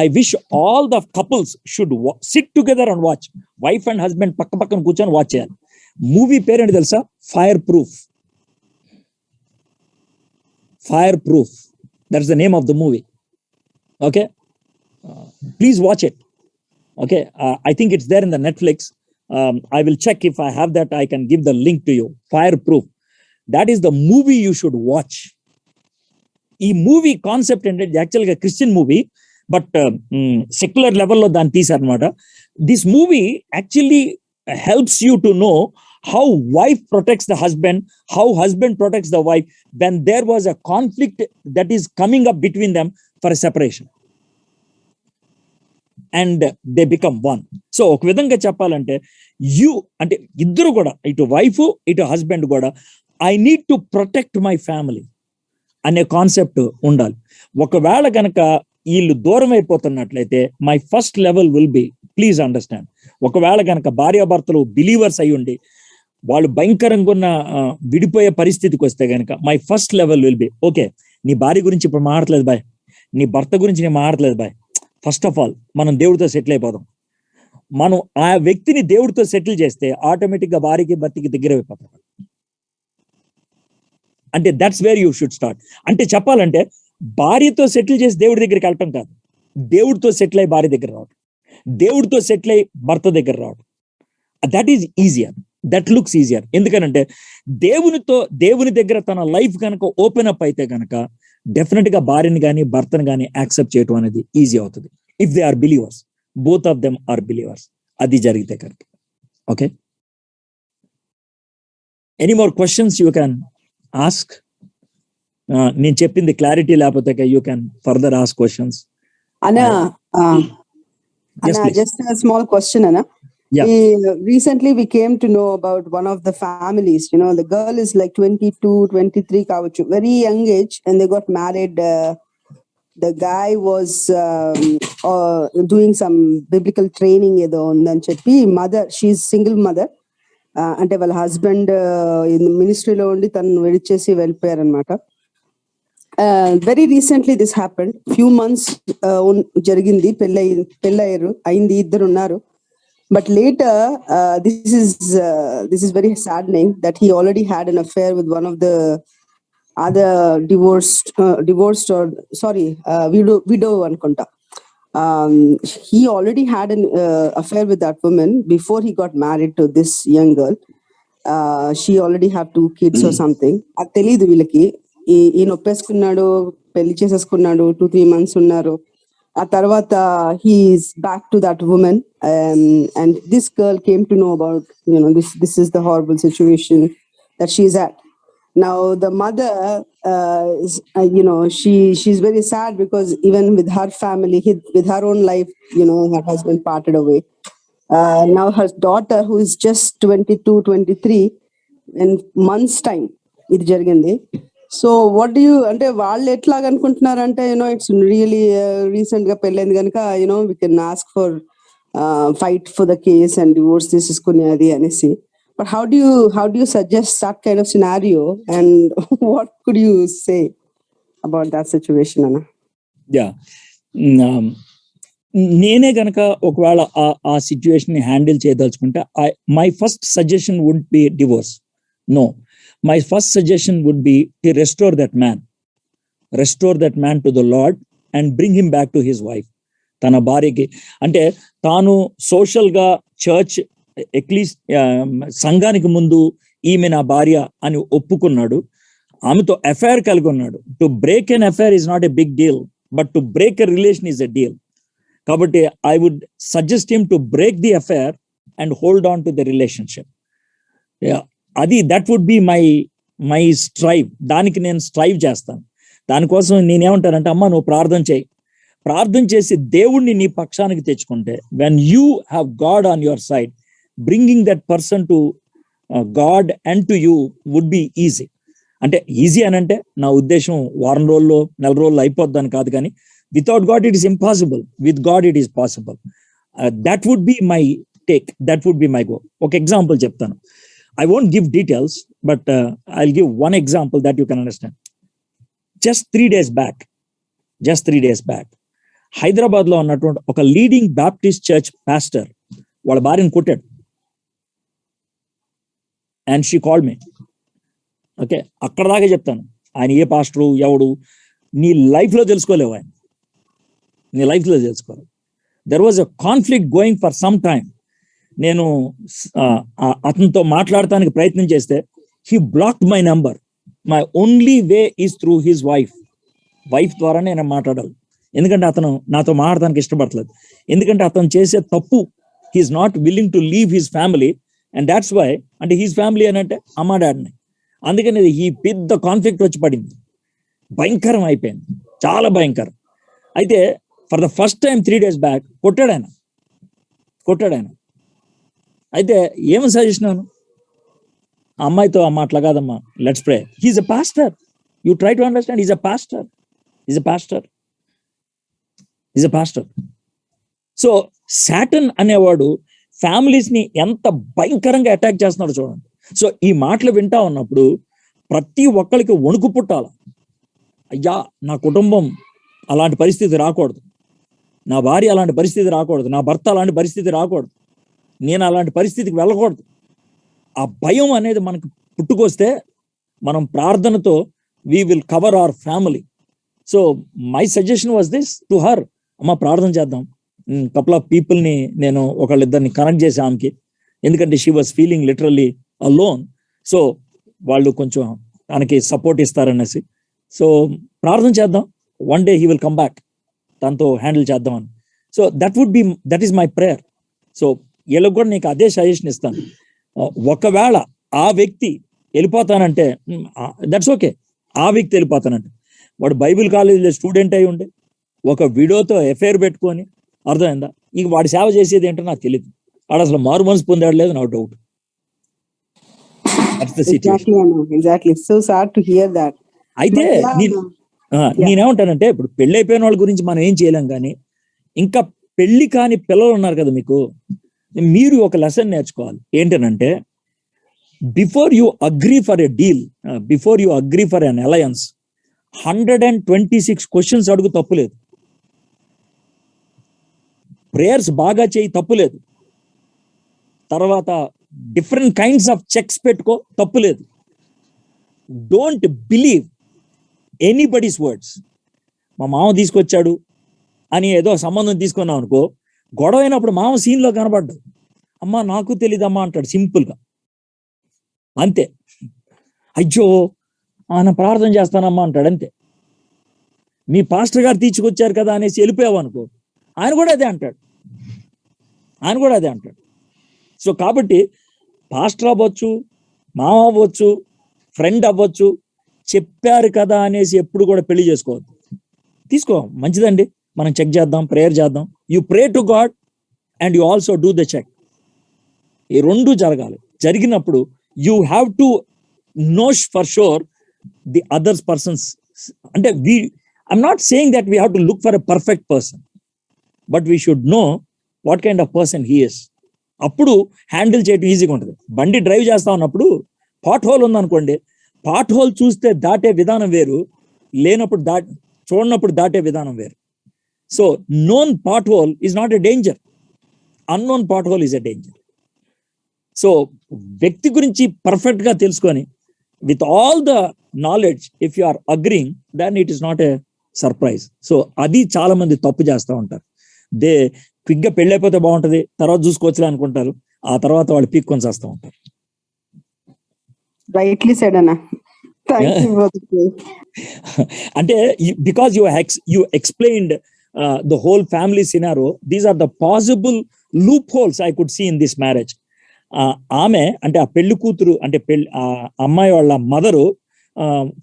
I wish all the couples should SIT together and watch. Wife and husband పక్క పక్కన కూర్చొని వాచ్ చేయాలి. మూవీ పేరు ఏంటి తెలుసా? Fire proof. Fire proof, that's the name of the movie. Okay, please watch it. Okay, I think it's there in the Netflix. I will check if I have that. I can give the link to you. Fireproof, that is the movie you should watch. ఈ movie concept ఏంటంటే యాక్చువల్గా Christian movie, but secular లెవెల్లో దాన్ని తీసారనమాట. This movie actually helps you to know how wife protects the husband, how husband protects the wife when there was a conflict that is coming up between them for a separation. And they become one. So ఒక విధంగా చెప్పాలంటే అంటే ఇద్దరు కూడా, ఇటు wife ఇటు husband కూడా, I need to protect my family అనే కాన్సెప్ట్ ఉండాలి. ఒకవేళ కనుక వీళ్ళు దూరం అయిపోతున్నట్లయితే my first level will be, please understand, ఒకవేళ కనుక భార్యాభర్తలు బిలీవర్స్ అయి ఉండి వాళ్ళు భయంకరంగా ఉన్న విడిపోయే పరిస్థితికి వస్తే కనుక my first level will B, okay, నీ భార్య గురించి ఇప్పుడు మాట్లాడలేదు బాయ్, నీ భర్త గురించి నేను మాట్లాడలేదు బాయ్, ఫస్ట్ ఆఫ్ ఆల్ మనం దేవుడితో సెటిల్ అయిపోదాం. మనం ఆ వ్యక్తిని దేవుడితో సెటిల్ చేస్తే ఆటోమేటిక్ గా భార్యకి భర్తకి దగ్గర అయిపోతాం. అంటే that's where you should start. అంటే చెప్పాలంటే భార్యతో సెటిల్ చేసి దేవుడి దగ్గరికి వెళ్ళటం కాదు, దేవుడితో సెటిల్ అయ్యి భార్య దగ్గర రావడం, దేవుడితో సెటిల్ అయ్యి భర్త దగ్గర రావడం. That is easier, that looks easier. ఎందుకనంటే దేవుని దగ్గర తన లైఫ్ కనుక ఓపెన్ అప్ అయితే కనుక డెఫినెట్ గా భార్యని కానీ భర్తను కానీ యాక్సెప్ట్ చేయడం అనేది ఈజీ అవుతుంది. If they are believers, both of them are believers, అది జరిగితే కనుక. Okay, any more questions you can ask. నేను చెప్పింది క్లారిటీ లేకపోతే you can further ask questions. Anna, just a small question, Anna. Yeah. Recently we came to know about one of the families, the girl is like 22, 23 kavachu, very young age, and they got married. The guy was doing some biblical training edo undani cheppi, mother, she's single mother, ante వాళ్ళ husband in the ministry lo undi tanu vedichesi vellipoyaru anamata. Very recently this happened, few months jarigindi, pellayaru aindi, iddaru unnaru. But later, this is very saddening that he already had an affair with one of the other widow anukunta. He already had an affair with that woman before he got married to this young girl. She already had 2 kids or something. Adi teliyadu వీళ్ళకి. ఈయన ఒప్పేసుకున్నాడు, పెళ్లి చేసేసుకున్నాడు, 2-3 months ఉన్నారు. ఆ తర్వాత he's back to that woman, and this girl came to know about, this is the horrible situation that she's at. Now the mother is, she's very sad because even with her family, with her own life, her husband parted away. Now her daughter, who is just 22, 23, in months time ఇది జరిగింది. So what do you, అంటే వాళ్ళు ఎట్లాగ అనుకుంటున్నారంటే it's really recent గా పెళ్ళైంది కనుక we can ask for fight for the case and divorce తీసేసుకుని అది అనేసి. But how do you suggest that kind of scenario and what could you say about that situation అన్న? యా, నేనే గనక ఒకవేళ ఆ సిచ్యువేషన్ ని హ్యాండిల్ చేయదలుచుకుంటే my first suggestion would be divorce. No, my first suggestion would be to restore that man to the Lord and bring him back to his wife. తన భార్యకి, అంటే తాను సోషల్ గా చర్చ్ అట్లీస్ట్ సంఘానికి ముందు ఈమె నా భార్య అని ఒప్పుకున్నాడు, ఆమెతో అఫైర్ కలిగి ఉన్నాడు. To break an affair is not a big deal, but to break a relation is a deal. కాబట్టి I would suggest him to break the affair and hold on to the relationship. అది that would be my strive. దానికి నేను strive చేస్తాను. దానికోసం నేనేమంటానంటే, అమ్మ నువ్వు ప్రార్థన చేసి దేవుణ్ణి నీ పక్షానికి తెచ్చుకుంటే, when you have God on your side, bringing that person to God and to you would be easy. అంటే ఈజీ అని అంటే నా ఉద్దేశం వారం రోజుల్లో నెల రోజుల్లో అయిపోద్దని కాదు, కానీ without God it is impossible, with God it is possible. That would be my take, that would be my go. ఒక ఎగ్జాంపుల్ చెప్తాను. I won't give details, but I'll give one example that you can understand. Just 3 days back, Hyderabad లో ఉన్నటువంటి ఒక leading Baptist church pastor వాళ్ళ భార్యను కొట్టాడు. And she called me. Okay, అక్కడ దాకా చెప్తాను. ఆయన ఏ పాస్టరు ఎవడు నీ లైఫ్ లో తెలుసుకోలేవు, ఆయన నీ లైఫ్ లో తెలుసుకోలేవు. There was a conflict going for some time. నేను అతనితో మాట్లాడటానికి ప్రయత్నం చేస్తే he blocked my number. My only way is through his wife ద్వారా నేను మాట్లాడాలి. ఎందుకంటే అతను నాతో మాట్లాడటానికి ఇష్టపడలేదు. ఎందుకంటే అతను చేసే తప్పు, he's not willing to leave his family, and that's why. అంటే హిజ్ ఫ్యామిలీ అని అంటే అమ్మా డాడీని. అందుకని ఈ పెద్ద కాన్ఫ్లిక్ట్ వచ్చి పడింది, భయంకరం అయిపోయింది, చాలా భయంకరం. అయితే for the first time 3 days back కొట్టాడు ఆయన. అయితే ఏమని సజెషన్, ఆ అమ్మాయితో అమ్మ అట్లా కాదమ్మా, let's pray. He's a pastor, you try to understand. Is a pastor. So Satan అనేవాడు ఫ్యామిలీస్ ని ఎంత భయంకరంగా అటాక్ చేస్తున్నాడు చూడండి. సో ఈ మాటలు వింటా ఉన్నప్పుడు ప్రతి ఒక్కరికి వణుకు పుట్టాల. అయ్యా, నా కుటుంబం అలాంటి పరిస్థితి రాకూడదు, నా భార్య అలాంటి పరిస్థితి రాకూడదు, నా భర్త అలాంటి పరిస్థితి రాకూడదు, నేను అలాంటి పరిస్థితికి వెళ్ళకూడదు. ఆ భయం అనేది మనకు పుట్టుకొస్తే మనం ప్రార్థనతో we will cover our family. So my suggestion was this to her. అమ్మ ప్రార్థన చేద్దాం. కపుల్ ఆఫ్ పీపుల్ని నేను ఒకళ్ళిద్దరిని కనెక్ట్ చేసి ఆమెకి, ఎందుకంటే she was feeling literally alone. So వాళ్ళు కొంచెం తనకి సపోర్ట్ ఇస్తారనేసి, సో ప్రార్థన చేద్దాం, one day he will come back, తనతో హ్యాండిల్ చేద్దామని. So that is my prayer. So వీళ్ళకి కూడా నీకు అదే సజెషన్ ఇస్తాను. ఒకవేళ ఆ వ్యక్తి వెళ్ళిపోతానంటే దట్స్ ఓకే. ఆ వ్యక్తి వెళ్ళిపోతానంటే వాడు బైబిల్ కాలేజీలో స్టూడెంట్ అయి ఉండే ఒక విడోతో ఎఫైర్ పెట్టుకొని, అర్థమైందా, ఇక వాడి సేవ చేసేది ఏంటో నాకు తెలియదు. వాడు అసలు మారు మనసు పొందాడు లేదు, నా డౌట్. అయితే నేనేమంటానంటే, ఇప్పుడు పెళ్లి అయిపోయిన వాళ్ళ గురించి మనం ఏం చేయలేం, కానీ ఇంకా పెళ్లి కాని పిల్లలు ఉన్నారు కదా మీకు, మీరు ఒక లెసన్ నేర్చుకోవాలి. ఏంటనంటే, before you agree for a deal, before you agree for an alliance, 126 questions అడుగు, తప్పులేదు. ప్రేయర్స్ బాగా చేయి, తప్పులేదు. తర్వాత డిఫరెంట్ కైండ్స్ ఆఫ్ చెక్స్ పెట్టుకో, తప్పులేదు. Don't believe anybody's words. మా మామ తీసుకొచ్చాడు అని ఏదో సంబంధం తీసుకున్నాం అనుకో, గొడవ అయినప్పుడు మామ సీన్లో కనబడ్డాడు, అమ్మా నాకు తెలియదమ్మా అంటాడు సింపుల్గా, అంతే. అయ్యో ఆయన ప్రార్థన చేస్తానమ్మా అంటాడు, అంతే. మీ పాస్టర్ గారు తీసుకొచ్చారు కదా అనేసి వెళ్ళిపోయావు అనుకో, ఆయన కూడా అదే అంటాడు. సో కాబట్టి పాస్టర్ అవ్వచ్చు, మామ అవ్వచ్చు, ఫ్రెండ్ అవ్వచ్చు, చెప్పారు కదా అనేసి ఎప్పుడు కూడా పెళ్లి చేసుకోవద్దు. తీసుకో, మంచిదండి, మనం చెక్ చేద్దాం, ప్రేయర్ చేద్దాం. You pray to God and you also do the check. ఈ రెండు జరగాలి. జరిగినప్పుడు you have to know for sure the others persons. అంటే I'm not saying that we have to look for a perfect person, but we should know what kind of person he is. అప్పుడు handle చేయడం ఈజీగా ఉంటుంది. బండి drive చేస్తా ఉన్నప్పుడు pothole ఉందనుకోండి, pothole చూస్తే దాటే విధానం వేరు, లేనప్పుడు చూడనప్పుడు దాటే విధానం వేరు. So known pothole is not a danger, unknown pothole is a danger. So వ్యక్తి గురించి పర్ఫెక్ట్ గా తెలుసుకొని, with all the knowledge, if you are agreeing, then it is not a surprise. So అది చాలా మంది తప్పు చేస్తూ ఉంటారు. క్విక్ గా పెళ్ళైపోతే బాగుంటది, తర్వాత చూసుకోవచ్చులే అనుకుంటారు, ఆ తర్వాత వాళ్ళు పీక్కొని చేస్తూ ఉంటారు. Rightly said, Anna. Thank you for the అంటే because you explained the whole family scenario, these are the possible loopholes I could see in this marriage. ఆమె అంటే ఆ పెళ్లి కూతురు అంటే అమ్మాయి వాళ్ళ మదరు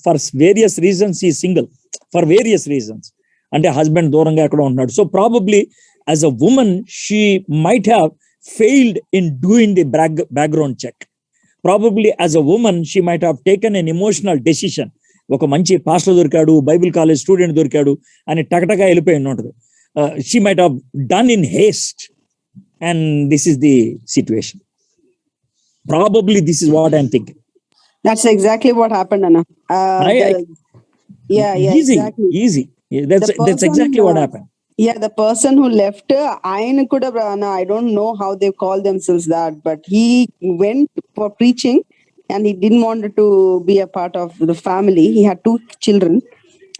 ఫర్ వేరియస్ రీజన్స్ ఈ సింగిల్, ఫర్ వేరియస్ రీజన్స్. అంటే హస్బెండ్ దూరంగా ఎక్కడ ఉంటున్నాడు. So probably as a women she might have failed in doing the background check. Probably as a woman, she might have taken an emotional decision. ఒక మంచి pastor దొరికాడు, Bible college student దొరికాడు అని టకటగా వెళ్ళిపోయి ఉంటుంది. She might have done in haste, and this is the situation. Probably this is what I'm thinking. That's exactly what happened, Anna. Easy, exactly. easy. Yeah, that's person, exactly what happened. Yeah, the person who left, I don't know how they call themselves that, but he went for preaching and he didn't want to be a part of the family. He had 2 children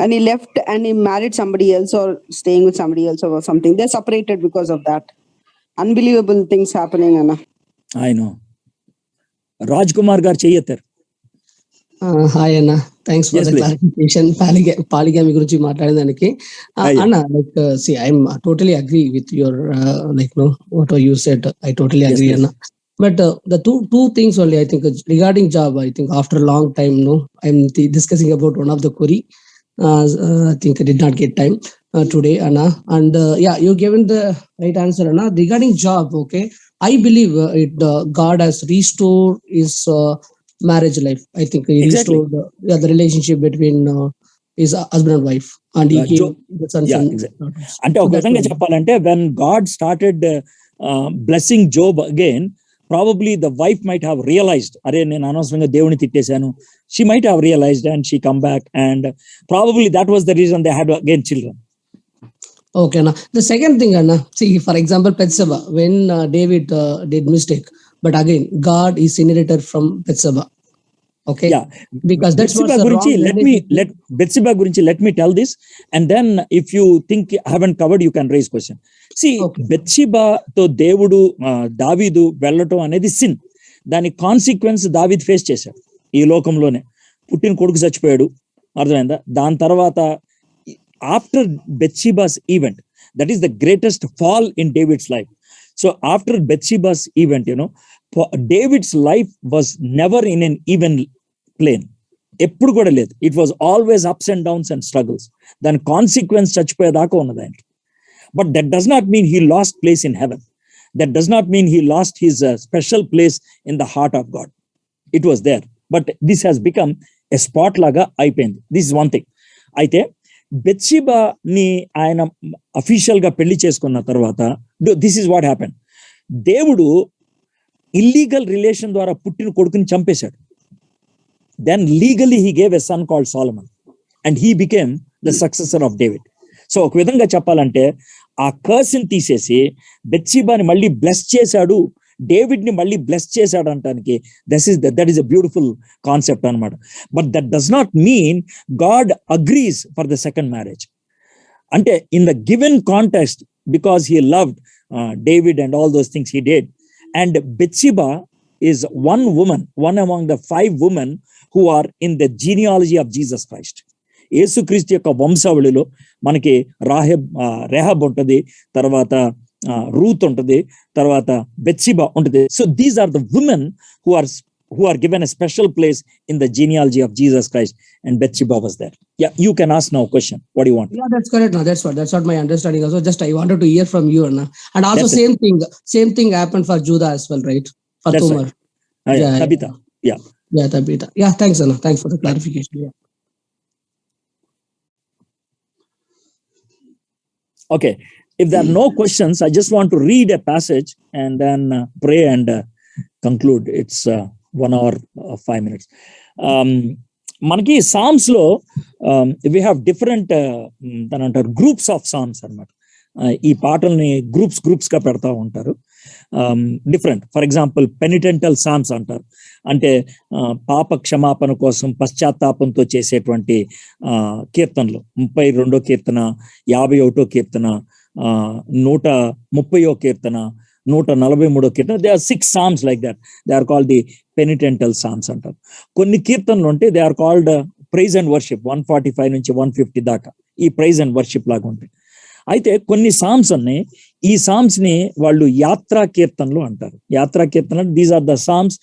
and he left and he married somebody else or staying with somebody else or something. They're separated because of that. Unbelievable things happening, Anna. I know. Raj Kumar garu cheyyattar. Hi Anna, thanks for Yes, the please. clarification. Polygamy గురించి మాట్లాడడానికి Anna, see, I'm totally agree with your what you said. I totally Yes, agree, please. Anna. But the two things only, I think, regarding job, I think after a long time, I'm discussing about one of the query. I think I did not get time today, Anna. And you given the right answer, Anna. Regarding job, okay, I believe God has restored his marriage life. I think he Exactly. restored the relationship between his husband and wife, and he gave the sons and daughters. అంటే ఒక విధంగా చెప్పాలంటే when God started blessing Job again, probably the wife might have realized, అరే నేను అనవసరంగా దేవుని తిట్టేశాను. She might have realized and she come back, and probably that was the reason they had again children. Okay, Anna. The second thing, Anna, see, for example, Bathsheba, when David did mistake, but again, God is inherited from Bathsheba. Okay, Yeah, because that's what's Bathsheba the గురించి wrong. Bathsheba గురించి let me tell this, and then if you think I haven't covered, you can raise question. See, Okay. Bathsheba తో దేవుడు దావీదు వెళ్ళటం అనేది sin. దాని consequence దావీద్ face చేశాడు ఈ లోకంలోనే. పుట్టిన కొడుకు చచ్చిపోయాడు, అర్థమైందా? దాని తర్వాత after Bathsheba's event, that is the greatest fall in David's life. So after Bathsheba's event, David's life was never in an even plane. ఎప్పుడు కూడా లేదు. It was always ups and downs and struggles. దాని consequence చచ్చిపోయేదాకా ఉన్నది ఆయన. But that does not mean he lost place in heaven. That does not mean he lost his special place in the heart of God. It was there. But this has become a spot laga అయిపోయింది. This is one thing. అయితే బెత్షెబాని ఆయన official గా పెళ్లి చేసుకున్న తర్వాత this is what happen. దేవుడు illegal relation ద్వారా పుట్టిన కొడుకుని చంపేశాడు. Then legally he gave a son called Solomon and he became the successor of David. So ఒక విధంగా చెప్పాలంటే ఆ కర్స్ని తీసేసి బెత్షెబాని మళ్ళీ బ్లెస్ చేశాడు, డేవిడ్ ని మళ్ళీ బ్లెస్ చేశాడు అంటానికి that is a beautiful concept అనమాట. But that does not mean god agrees for the second marriage. అంటే in the given context, because he loved David and all those things he did, and Bathsheba is one among the 5 women who are in the genealogy of Jesus Christ. యేసుక్రీస్తు యొక్క వంశావళిలో మనకి రెహబ్ ఉంటుంది, తర్వాత Ruth ఉంటుంది, తర్వాత Bathsheba ఉంటుంది. So these are the women who are given a special place in the genealogy of Jesus Christ, and Bathsheba was there. Yeah, you can ask now question. What do you want? Yeah, that's correct. No, that's what my understanding also. Just I wanted to hear from you, Anna. And also That's same thing happened for Judah as well, right? For That's Tamar. right. Yeah, Tabitha. Yeah. Yeah, Tabitha. Yeah, thanks, Anna. Thanks for the clarification. Yeah. Okay. If there are no questions, I just want to read a passage and then pray and conclude. It's 1 hour 5 minutes. మనకి psalms లో we have different అంటారు groups of psalms అన్నమాట. ఈ పాటల్ని groups గా పెడతా ఉంటారు. Different, for example penitential psalms అంటారు. అంటే పాప క్షమాపణ కోసం పశ్చాత్తాపంతో చేసేటువంటి కీర్తనలు. 32వ కీర్తన, 51వ కీర్తన, 130వ కీర్తన, 143వ కీర్తన. They are 6 psalms like that. They are called the penitential psalms అంటారు. కొన్ని కీర్తనలు ఉంటే they are called praise and worship. 145 నుంచి 150 దాకా ఈ ప్రైజ్ అండ్ వర్షిప్ లాగా ఉంటాయి. అయితే కొన్ని సామ్స్ ఉన్నాయి, ఈ సామ్స్ ని వాళ్ళు యాత్రా కీర్తనలు అంటారు. యాత్రా కీర్తనలు, these are the psalms,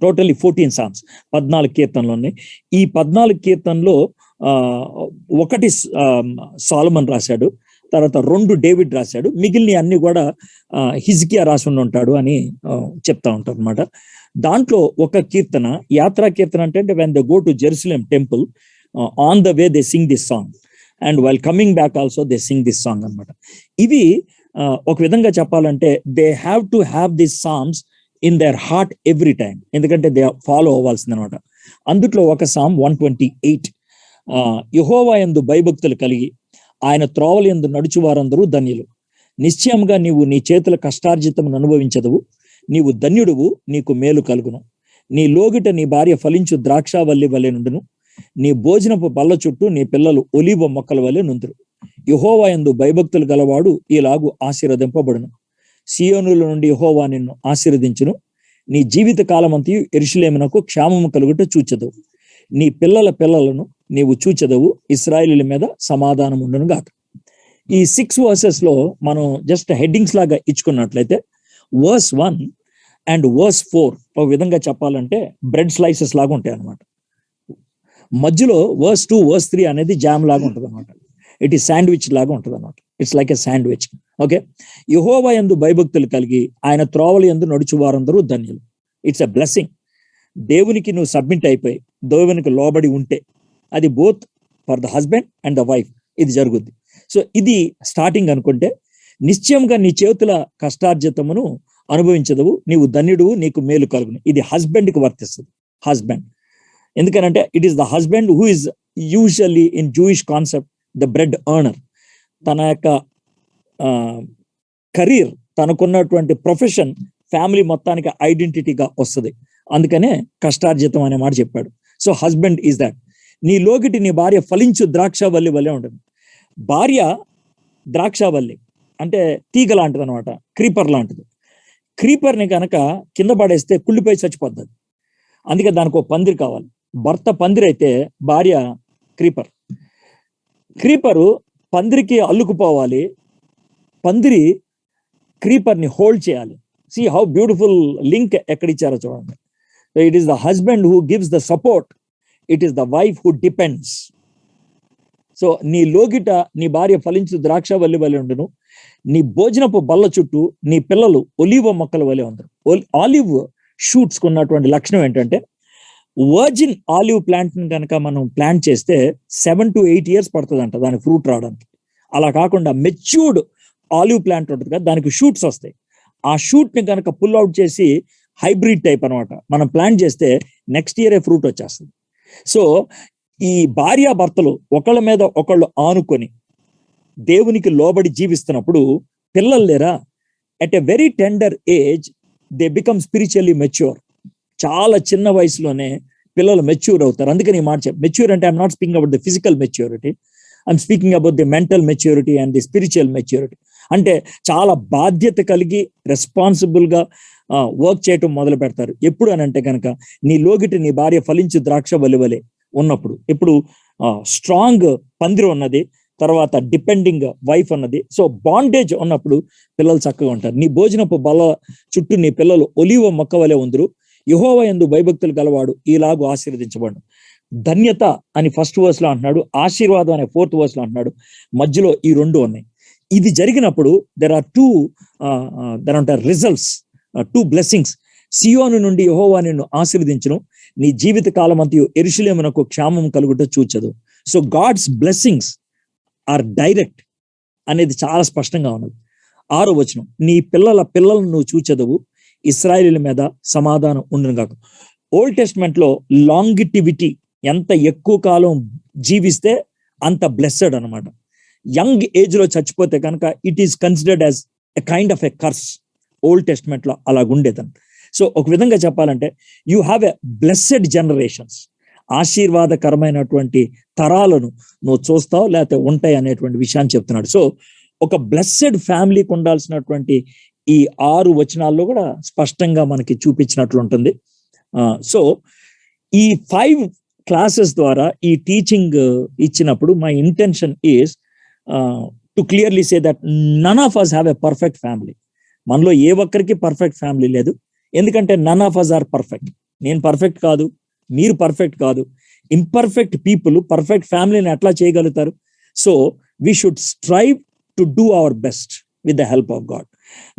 totally 14 psalms, 14 కీర్తనలు ఉన్నాయి. ఈ 14 కీర్తనలో ఒకటి సాలమన్ రాశాడు, తర్వాత 2 డేవిడ్ రాశాడు, మిగిలిన అన్ని కూడా హిజ్కియా రాసి ఉంటాడు అని చెప్తా ఉంటారు అనమాట. దాంట్లో ఒక కీర్తన, యాత్రా కీర్తన అంటే when they go to Jerusalem temple, on the way they Singh this song and while coming back also they Singh this song అనమాట. ఇవి ఒక విధంగా చెప్పాలంటే they have to have this songs in their heart every time, ఎందుకంటే they follow అవ్వాల్సింది అనమాట. అందుట్లో ఒక సామ్ 128, యెహోవా యందు భయభక్తులు కలిగి ఆయన త్రోవల యందు నడుచు వారందరూ ధన్యులు. నిశ్చయంగా నీవు నీ చేతుల కష్టార్జితమును అనుభవించదవు, నీవు ధన్యుడువు, నీకు మేలు కలుగును. నీ లోగిట నీ భార్య ఫలించు ద్రాక్షావల్లి వలె నుండును, నీ భోజనపు బల్ల చుట్టూ నీ పిల్లలు ఒలీవ మొక్కల వలె నుందురు. యెహోవా యందు భయభక్తులు గలవాడు ఈలాగు ఆశీర్వదింపబడును. సియోనుల నుండి యెహోవా నిన్ను ఆశీర్వదించును. నీ జీవిత కాలమంతయు యెరూషలేమునకు క్షేమము కలుగుట చూచెదవు. నీ పిల్లల పిల్లలను నీవు చూచెదవు, ఇశ్రాయేలీయుల మీద సమాధానం ఉండును గాక. ఈ 6 వర్సెస్ లో మనం జస్ట్ హెడ్డింగ్స్ లాగా ఇచ్చుకున్నట్లయితే వర్స్ 1 అండ్ వర్స్ 4 ఒక విధంగా చెప్పాలంటే బ్రెడ్ స్లైసెస్ లాగా ఉంటాయి అనమాట. మధ్యలో వర్స్ 2 వర్స్ 3 అనేది జామ్ లాగా ఉంటుంది అనమాట. ఇట్ ఈ శాండ్విచ్ లాగా ఉంటుంది అనమాట. It's like a sandwich. Okay, Yehova యందు భయభక్తులు కలిగి ఆయన త్రోవల యందు నడుచు వారందరూ ధన్యులు. It's a blessing. దేవునికి నువ్వు సబ్మిట్ అయిపోయి దేవునికి లోబడి ఉంటే అది both for the husband and the wife ఇది జరుగుద్ది. సో ఇది స్టార్టింగ్ అనుకుంటే, నిశ్చయంగా నీ చేతుల కష్టార్జితమును అనుభవించదవు, నీవు ధన్యుడు, నీకు మేలు కలుగును. ఇది హస్బెండ్ కి వర్తిస్తుంది. హస్బెండ్ ఎందుకనంటే it is the husband who is usually in Jewish concept the bread earner. తన యొక్క కెరీర్, తనకున్నటువంటి ప్రొఫెషన్ ఫ్యామిలీ మొత్తానికి ఐడెంటిటీగా వస్తుంది. అందుకనే కష్టార్జితం అనే మాట చెప్పాడు. So husband is that. నీ లోగిటి నీ భార్య ఫలించు ద్రాక్షావల్లి వల్లే ఉండదు. భార్య ద్రాక్షావల్లి అంటే తీగ లాంటిది అనమాట, క్రీపర్ లాంటిది. క్రీపర్ని కనుక కింద పడేస్తే కుళ్ళిపోయి చచ్చిపోతుంది. అందుకే దానికి ఒక పందిరి కావాలి. భర్త పందిరి అయితే భార్య క్రీపర్. క్రీపరు పందిరికి అల్లుకుపోవాలి, పందిరి క్రీపర్ని హోల్డ్ చేయాలి. సీ హౌ బ్యూటిఫుల్ లింక్ ఎక్కడ ఇచ్చారో చూడండి. It is the husband who gives the support, it is the wife who depends. So నీ లోగిట నీ భార్య ఫలించు ద్రాక్షావల్లి వలె ఉండును, నీ భోజనపు బల్ల చుట్టూ నీ పిల్లలు ఒలీవ మొక్కల వలె ఉండరు. ఆలివ్ షూట్స్ ఉన్నటువంటి లక్షణం ఏంటంటే, వర్జిన్ ఆలివ్ ప్లాంట్ ని కనుక మనం ప్లాంట్ చేస్తే 7 to 8 years పడుతుందంట దాని ఫ్రూట్ రావడానికి. అలా కాకుండా మెచ్యూర్డ్ ఆలివ్ ప్లాంట్ ఉంటుంది కదా, దానికి షూట్స్ వస్తాయి. ఆ షూట్ ని కనుక పుల్ అవుట్ చేసి హైబ్రిడ్ టైప్ అనమాట మనం ప్లాంట్ చేస్తే నెక్స్ట్ ఇయరే ఫ్రూట్ వచ్చేస్తుంది. సో ఈ భార్యాభర్తలు ఒకళ్ళ మీద ఒకళ్ళు ఆనుకొని దేవునికి లోబడి జీవిస్తున్నప్పుడు పిల్లలు లేరా, at a very tender age they become spiritually mature. చాలా చిన్న వయసులోనే పిల్లలు మెచ్యూర్ అవుతారు. అందుకని ఈ మాట మెచ్యూర్ అంటే I'm not speaking about the physical maturity, I'm speaking about the mental maturity and the spiritual maturity. అంటే చాలా బాధ్యత కలిగి రెస్పాన్సిబుల్ గా వర్క్ చేయటం మొదలు పెడతారు. ఎప్పుడు అని అంటే కనుక నీ లోగిటి నీ భార్య ఫలించు ద్రాక్ష వలె ఉన్నప్పుడు. ఇప్పుడు స్ట్రాంగ్ పందిరి ఉన్నది, తర్వాత డిపెండింగ్ వైఫ్ ఉన్నది. సో బాండేజ్ ఉన్నప్పుడు పిల్లలు చక్కగా ఉంటారు. నీ భోజనపు బల చుట్టూ నీ పిల్లలు ఒలీవ మొక్క వలె ఉందరు, యెహోవా యందు భయభక్తులు గలవాడు ఈలాగు ఆశీర్వదించబడు. ధన్యత అని ఫస్ట్ వర్స్ లో అంటున్నాడు, ఆశీర్వాదం అనే 4th వర్స్ లో అంటున్నాడు. మధ్యలో ఈ 2 ఉన్నాయి. ఇది జరిగినప్పుడు దెర్ ఆర్ 2 రిజల్ట్స్, 2 blessings. సియోను నుండి యెహోవా నిన్ను ఆశీర్వదించును, నీ జీవిత కాలం అంతయు యెరూషలేమునకు క్షేమం కలుగుట చూచెదు. So God's blessings are direct అనేది చాలా స్పష్టంగా ఉన్నది. 6వ వచనం, నీ పిల్లల పిల్లలను నువ్వు చూచెదవు, ఇశ్రాయేలీయుల మీద సమాధానం ఉండును గాక. ఓల్డ్ టెస్ట్మెంట్ లో లాంగిటివిటీ, ఎంత ఎక్కువ కాలం జీవిస్తే అంత బ్లెస్సెడ్ అనమాట. యంగ్ ఏజ్ లో చచ్చిపోతే కనుక it is considered as a kind of a curse. Old testament లో అలాగుండేదని. సో ఒక విధంగా చెప్పాలంటే you have a blessed generations. ఆశీర్వాదకరమైనటువంటి తరాలను నువ్వు చూస్తావు లేకపోతే ఉంటాయి అనేటువంటి విషయాన్ని చెప్తున్నాడు. సో ఒక బ్లెస్సెడ్ ఫ్యామిలీకి ఉండాల్సినటువంటి ఈ 6 వచనాల్లో కూడా స్పష్టంగా మనకి చూపించినట్లు ఉంటుంది. సో ఈ 5 క్లాసెస్ ద్వారా ఈ టీచింగ్ ఇచ్చినప్పుడు my intention is to clearly say that none of us have a perfect family. మనలో ఏ ఒక్కరికి పర్ఫెక్ట్ ఫ్యామిలీ లేదు. ఎందుకంటే none of us are perfect. నేను పర్ఫెక్ట్ కాదు, మీరు పర్ఫెక్ట్ కాదు. ఇంపర్ఫెక్ట్ పీపుల్ పర్ఫెక్ట్ ఫ్యామిలీని ఎట్లా చేయగలుగుతారు? So we should strive to do our best with the help of God.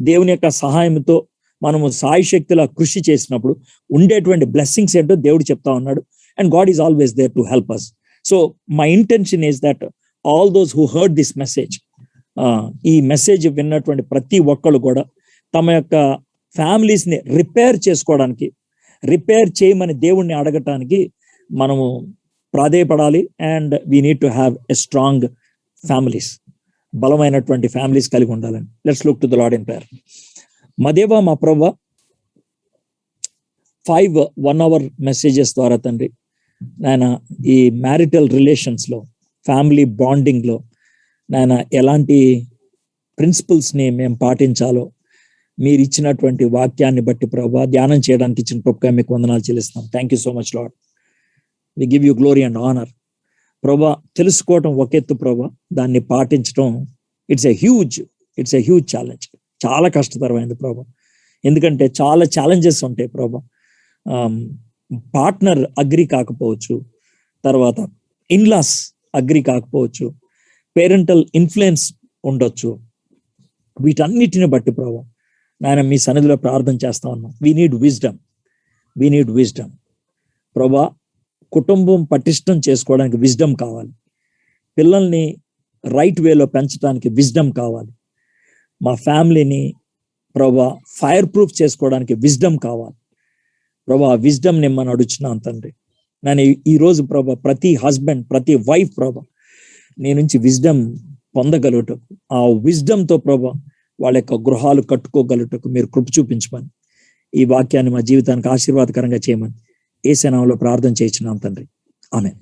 దేవుని యొక్క సహాయంతో మనము సాయశక్తిలా కృషి చేసినప్పుడు ఉండేటువంటి బ్లెస్సింగ్స్ ఏంటో దేవుడు చెప్తా ఉన్నాడు. And God is always there to help us. So my intention is that all those who heard this message, ఈ మెసేజ్ విన్నటువంటి ప్రతి ఒక్కళ్ళు కూడా తమ యొక్క ఫ్యామిలీస్ ని రిపేర్ చేసుకోవడానికి, రిపేర్ చేయమని దేవుణ్ణి అడగటానికి మనము ప్రాధేయపడాలి. And we need to have a strong families, బలమైనటువంటి ఫ్యామిలీస్ కలిగి ఉండాలని. Let's look to the lord in prayer. మా దేవా, మా ప్రభువా, 5 1-hour మెసేజెస్ ద్వారా తండ్రి నాయన ఈ మ్యారిటల్ రిలేషన్స్ లో, ఫ్యామిలీ బాండింగ్ లో నాయన ఎలాంటి ప్రిన్సిపల్స్ ని మేము పాటించాలో మీరు ఇచ్చినటువంటి వాక్యాన్ని బట్టి ప్రభువా, ధ్యానం చేయడానికి ఇచ్చిన కృపగా మీకు వందనాలు చెల్లిస్తున్నాం. Thank you so much Lord. We give you glory and honour. ప్రభా, తెలుసుకోవటం ఒక ఎత్తు ప్రభా, దాన్ని పాటించడం ఇట్స్ ఎ హ్యూజ్ ఛాలెంజ్. చాలా కష్టతరమైనది ప్రభా. ఎందుకంటే చాలా ఛాలెంజెస్ ఉంటాయి ప్రభా. పార్ట్నర్ అగ్రి కాకపోవచ్చు, తర్వాత ఇన్లాస్ అగ్రి కాకపోవచ్చు, పేరెంటల్ ఇన్ఫ్లుయెన్స్ ఉండొచ్చు. వీటన్నిటిని బట్టి ప్రభా నాయన మీ సన్నిధిలో ప్రార్థన చేస్తా ఉన్నాం. వీ నీడ్ విజ్డమ్ ప్రభా. కుటుంబం పటిష్టం చేసుకోవడానికి విజ్డమ్ కావాలి. పిల్లల్ని రైట్ వేలో పెంచడానికి విజ్డమ్ కావాలి. మా ఫ్యామిలీని ప్రభా ఫైర్ ప్రూఫ్ చేసుకోవడానికి విజ్డమ్ కావాలి ప్రభా. ఆ విజ్డమ్ ని మనం అడుగుతున్నాం తండ్రి. నేను ఈ రోజు ప్రభా ప్రతి హస్బెండ్, ప్రతి వైఫ్ ప్రభా నీ నుంచి విజ్డమ్ పొందగలుగుటకు, ఆ విజ్డమ్ తో ప్రభా వాళ్ళ యొక్క గృహాలు కట్టుకోగలుగుటకు మీరు కృప చూపించమని, ఈ వాక్యాన్ని మా జీవితానికి ఆశీర్వాదకరంగా చేయమని యేసు నామములో ప్రార్థన చేయించున్నాం తండ్రి. ఆమేన్.